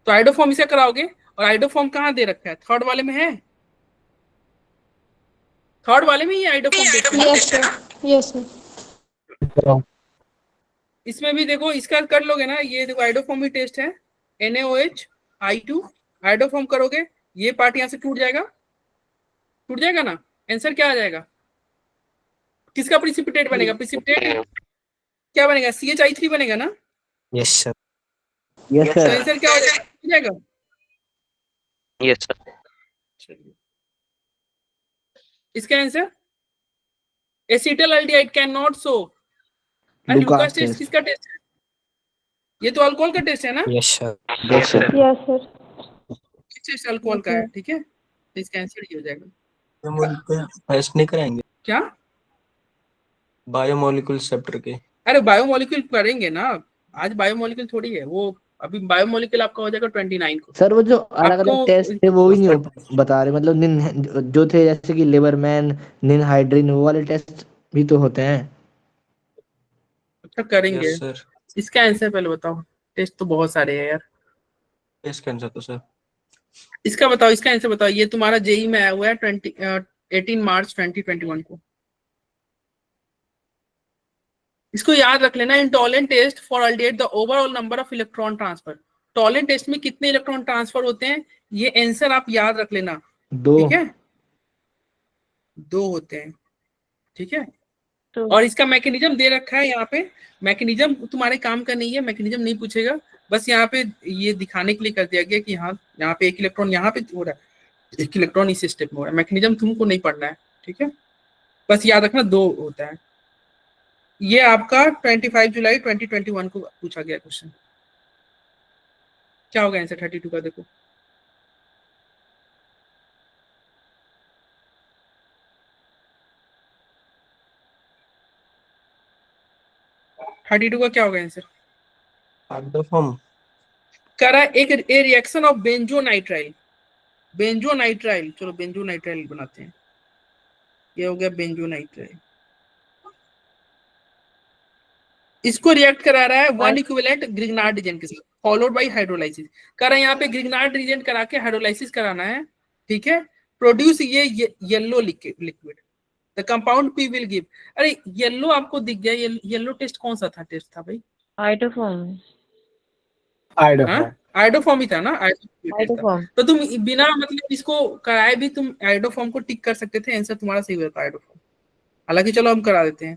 तो आइडोफॉर्म इसे कराओगे, और आइडोफॉर्म कहाँ दे रखा है? थर्ड वाले में है, थर्ड वाले में ही iodoform. Yes, sir. Yes, sir. इसमें भी देखो, इसका कर लोगे ना, ये देखो आइडोफॉर्म भी टेस्ट है, NaOH I2, आइडोफॉर्म करोगे, ये पार्ट यहाँ से टूट जाएगा ना, आंसर क्या आ जाएगा? किसका प्रिसिपिटेट बनेगा? प्रिसिपिटेट क्या बनेगा? CH3 बनेगा ना। Yes sir. यस तो सर। आंसर क्या हो जाएगा? Yes, sir. चलिए, इसका answer acetal can not show. अरे लुकास लुकास टेस्ट टेस्ट। किसका टेस्ट है? ये तो अल्कोहल का टेस्ट है ना, yes sir. Yes sir. Yes, sir. Test alcohol का है। ठीक है, तो इसका आंसर ये हो जाएगा। टेस्ट नहीं कराएंगे क्या? बायोमोलिकुल सेप्टर के? अरे बायोमोलिक्यूल करेंगे ना, आज बायोमोलिक्यूल थोड़ी है वो, अभी बायोमोलिक्यूल आपका हो जाएगा 29 को। सर वो जो अलग अलग आपको टेस्ट थे वो भी नहीं बता रहे, मतलब निन जो थे, जैसे कि लिबरमैन, निनहाइड्रिन, वो वाले टेस्ट भी तो होते हैं। अच्छा करेंगे। Yes sir. इसका आंसर पहले बताओ, टेस्ट तो बहुत सारे हैं यार। इसका आंसर तो सर इसका बताओ, इसका आंसर बताओ। ये तुम्हारा जेई में आया हुआ है 18 मार्च 2021 को। इसको याद रख लेना, in Tollens test for aldehyde the overall number of electron transfer. Tollens test में कितने इलेक्ट्रॉन ट्रांसफर होते हैं, ये आंसर आप याद रख लेना। 2। ठीक है, 2 होते हैं। ठीक है, तो और इसका मैकेनिज्म दे रखा है यहाँ पे। मैकेनिज्म तुम्हारे काम का नहीं है, मैकेनिज्म नहीं पूछेगा, बस यहाँ पे ये दिखाने के लिए कर दिया गया कि हाँ यहाँ पे 1 इलेक्ट्रॉन यहाँ पे हो रहा है, 1 इलेक्ट्रॉन इस स्टेप में हो रहा है। मैकेनिज्म तुमको नहीं पढ़ना है। ठीक है, बस याद रखना 2 होता है। ये आपका 25 जुलाई 2021 को पूछा गया क्वेश्चन। क्या होगा आंसर 32 का? देखो का क्या होगा आंसर? आइडोफॉर्म। कह रहा है एक रिएक्शन ऑफ बेंजोनाइट्राइल। बेंजोनाइट्राइल, चलो बेंजोनाइट्राइल बनाते हैं। ये हो गया बेंजोनाइट्राइल। इसको रिएक्ट करा रहा है 1 इक्विवेलेंट ग्रिग्नार्ड रिएजेंट के साथ, फॉलोड बाय हाइड्रोलाइसिस। कह रहा है यहाँ पे ग्रिग्नार्ड रिएजेंट करा के हाइड्रोलाइसिस कराना है। ठीक है, प्रोड्यूस ये yellow liquid, the compound P will give. अरे येलो आपको दिख गया, येलो टेस्ट कौन सा था? टेस्ट था भाई आइडोफॉर्म। आइडोफॉर्म ही था ना, आइडोफॉर्म। तो तुम बिना मतलब इसको कराए भी तुम आइडोफॉर्म को टिक कर सकते थे, आंसर तुम्हारा सही होता आइडोफॉर्म। हालांकि चलो हम करा देते हैं।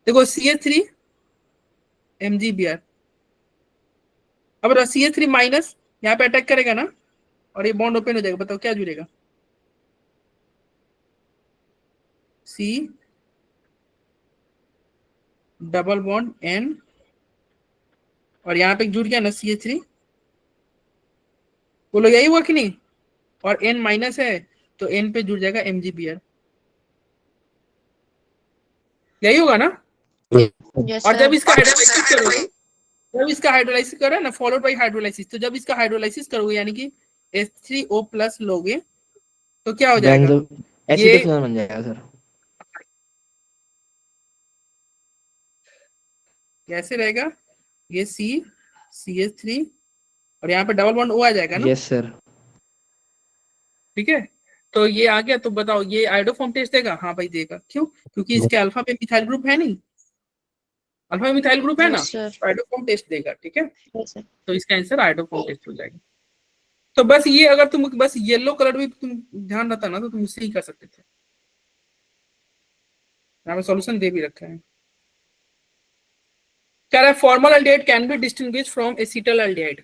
देखो CH3 MgBr। अब CH3 माइनस यहाँ पे अटैक करेगा ना, और ये बॉन्ड ओपन हो जाएगा, बताओ क्या जुड़ेगा? C डबल बॉन्ड N, और यहाँ पे जुड़ गया ना CH3, बोलो यही हुआ कि नहीं? और N माइनस है तो N पे जुड़ जाएगा MgBr, यही होगा ना? Yes, और जब sir. इसका हाइड्रोलाइसिस करोगे, जब इसका हाइड्रोलाइसिस करो ना, फॉलोड बाय हाइड्रोलाइसिस, तो जब इसका हाइड्रोलाइसिस करोगे यानी कि H3O प्लस लोगे तो क्या हो जाएगा? एसिडोफिनॉल बन जाएगा सर। कैसे रहेगा? ये CH3 और यहाँ पे डबल बॉन्ड O आ जाएगा ना? Yes sir. ठीक है, तो ये आ गया। तो बताओ ये आइडोफॉर्म टेस्ट देगा? हाँ भाई देगा। क्यों? क्योंकि इसके अल्फा पे मिथाइल ग्रुप है नहीं, अल्फा में मिथाइल ग्रुप है ना, Yes, sir. तो आइडोफॉर्म टेस्ट देगा। ठीक है, Yes, sir. तो इसका आंसर आइडोफॉर्म टेस्ट हो जाएगा। तो बस ये, अगर तुम बस येलो कलर भी तुम ध्यान रहता ना तो तुम उससे ही कर सकते थे। यहाँ पे सॉल्यूशन दे भी रखा है। कह रहा है formaldehyde can be distinguish from acetaldehyde.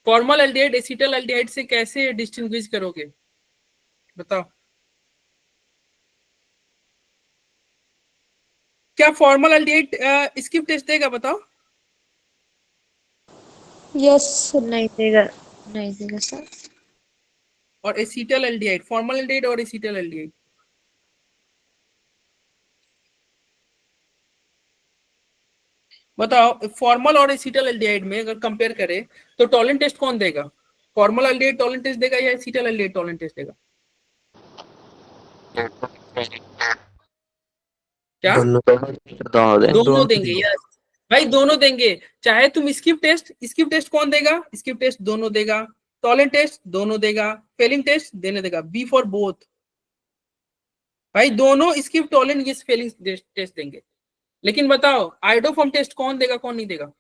Formaldehyde acetaldehyde से कैसे डिस्टिंग्विश करोगे बताओ? क्या फॉर्मल एल्डिहाइड स्किप टेस्ट देगा बताओ? Yes. नहीं देगा, नहीं देगा सर। और एसिटल एल्डिहाइड, फॉर्मल एल्डिहाइड और एसिटल एल्डिहाइड, बताओ फॉर्मल और एसिटल एल्डिहाइड में अगर कंपेयर करें तो टॉलेंट टेस्ट कौन देगा? फॉर्मल एल्डिहाइड टॉलेंट टेस्ट देगा या एसिटल एल्डिहाइड टॉलेंट टेस्ट देगा? क्या? दोनों देंगे। यस भाई, दोनों देंगे। चाहे तुम स्किप टेस्ट कौन देगा? स्किप टेस्ट दोनों देगा, टॉलेंट टेस्ट दोनों देगा, फेलिंग टेस्ट देने देगा। बी फॉर बोथ भाई, दोनों स्किप टॉलेंट ये फेलिंग टेस्ट देंगे। लेकिन बताओ आइडोफॉर्म टेस्ट कौन देगा कौन नहीं देगा?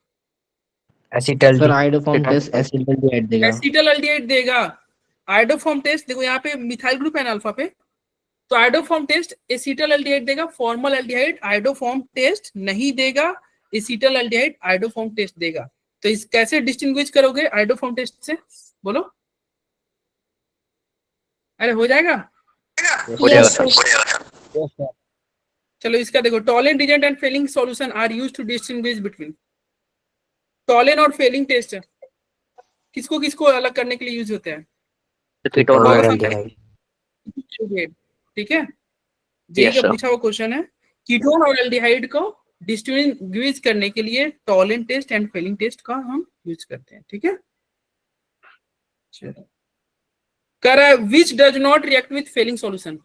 Acetal sir iodoform test acetaldehyde देगा। एसिटल एल्डिहाइड देगा। आइडोफॉर्म टेस्ट देखो यहाँ पे मिथाइल ग्रुप है ना अल्फा पे, तो आइडोफॉर्म टेस्ट एसिटल एल्डिहाइड देगा। फॉर्मल एल्डिहाइड आइडोफॉर्म टेस्ट नहीं देगा, एसिटल एल्डिहाइड आइडोफॉर्म टेस्ट देगा। तो इस कैसे डिस्टिंग्विश करोगे आइडोफॉर्म टेस्ट से? बोलो। अरे हो जाएगा? Yes, sir. चलो इसका देखो, Tollens reagent and Fehling solution are used to distinguish between. Tollens और फेलिंग टेस्ट किसको किसको अलग करने के लिए यूज होते हैं? ठीक है, जेई का पूछा हुआ क्वेश्चन है। कीटोन और एल्डिहाइड को डिस्टिंग्विश करने के लिए Tollens test and Fehling test का हम यूज करते हैं। ठीक है, चलो कह रहा है which does not react with Fehling solution?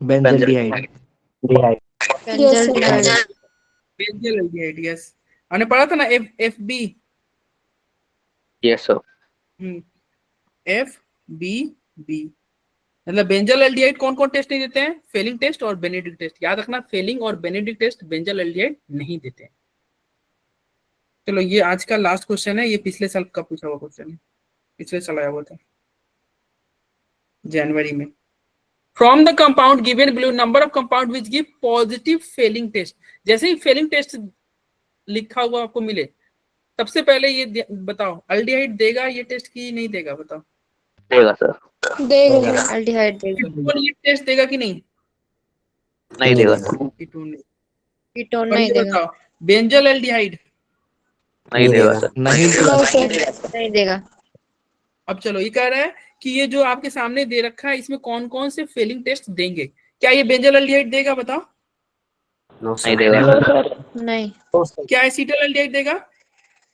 Benzaldehyde. Yes, sir. Benzaldehyde. Yes, हमने पढ़ा था ना FB। Yes sir. FBB मतलब बेंजल एल्डिहाइड कौन कौन टेस्ट नहीं देते हैं? फेलिंग टेस्ट और बेनेडिक्ट टेस्ट। याद रखना, फेलिंग और बेनेडिक्ट टेस्ट बेंजल एल्डिहाइड नहीं देते हैं। चलो ये आज का लास्ट क्वेश्चन है, ये पिछले साल का पूछा हुआ क्वेश्चन है, पिछले साल आया हुआ था जनवरी में। From the compound given below number of compound which give positive Fehling test. जैसे ही फेलिंग टेस्ट लिखा हुआ आपको मिले, सबसे पहले ये बताओ एल्डिहाइड देगा ये टेस्ट की नहीं देगा? बताओ। देगा सर। देगा, एल्डिहाइड देगा। कीटोन ये टेस्ट देगा कि नहीं? नहीं देगा। कीटोन नहीं। कीटोन और नहीं ये देगा। बताओ बेंजल एल्डिहाइड नहीं देगा सर। नहीं No, sir. नहीं देगा। अब चलो ये कह रहा है कि ये जो आपके सामने दे रखा है इसमें कौन कौन से फेलिंग टेस्ट देंगे? क्या ये बेंजल एल्डिहाइड देगा? बताओ। नहीं देगा No, सर। sir. नहीं। क्या एसिटल एल्डिहाइड देगा?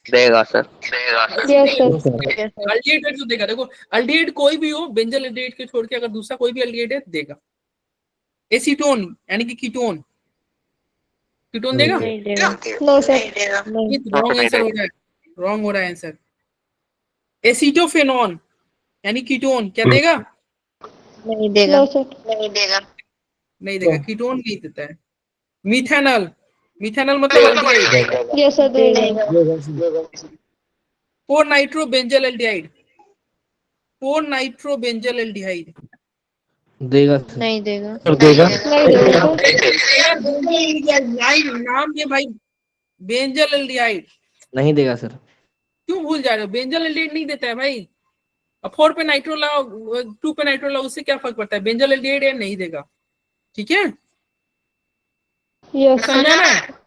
देगा sir. Yes, sir. Yes, sir. Aldehyde जो देगा, देखो एल्डिहाइड कोई भी हो, बेंजल एल्डिहाइड के छोड़ के अगर दूसरा कोई भी एल्डिहाइड है देगा। एसीटोन यानी कि कीटोन, कीटोन देगा? नहीं देगा। No, sir. नहीं। रॉन्ग आंसर हो रहा है, रॉन्ग हो रहा है आंसर। एसीटोफेनॉन यानी कीटोन क्या देगा? नहीं देगा। No, sir. नहीं देगा। नहीं देगा, कीटोन नहीं देता है। मिथेनॉल, मिथेनॉल मतलब एल्डिहाइड। Yes, sir. देगा। 4 nitro benzyl aldehyde, 4 nitro benzyl aldehyde देगा। नहीं देगा। देगा। नहीं देगा। नाम ये भाई बेंजल एल्डिहाइड, नहीं देगा सर। क्यों भूल जा रहे हो? बेंजल एल्डिहाइड नहीं देता है भाई। अब 4 पे नाइट्रो लाओ, 2 पे नाइट्रो लाओ, उससे क्या फर्क पड़ता है? बेंजल एल्डिहाइड नहीं देगा। ठीक है, यस समझा ना?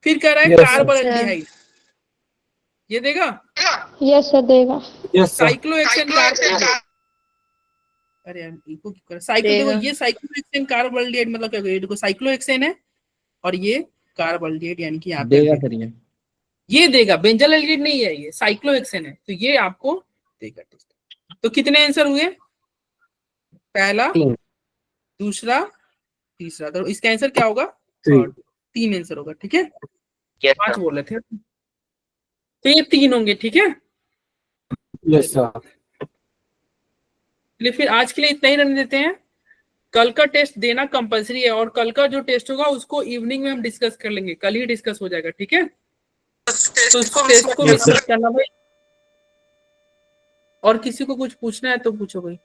फिर कह रहा है Yes, sir. Carbon Sir. Aldehyde, ये देगा? यस सर देगा। Yes, sir. साइक्लोहेक्सेन कार्बन, अरे यार इको क्यों कर? साइक्लो देखो, देगा। ये साइक्लोहेक्सेन कार्बन एल्डिहाइड मतलब क्या? ये देखो साइक्लोहेक्सेन है और ये कार्बन एल्डिहाइड, यानी कि यहाँ पे देगा है। सर ये देगा, बेंजल एल्डिहाइड नहीं है, ये साइक्लोहेक्सेन है, तो ये आपको देगा। तो कितने आंसर हुए? पहला, 3। दूसरा, तीसरा। तो इसका आंसर क्या होगा? 3. 3 आंसर होगा। ठीक है, Yes, 5 sir. बोल रहे थे, तो ये 3 होंगे। ठीक है, Yes, sir. चलिए फिर आज के लिए इतना ही रहने देते हैं। कल का टेस्ट देना कंपलसरी है, और कल का जो टेस्ट होगा उसको इवनिंग में हम डिस्कस कर लेंगे, कल ही डिस्कस हो जाएगा। ठीक है, तो उस टेस्ट को मिस मत करना भाई। और किसी को कुछ पूछना है तो पूछो भाई।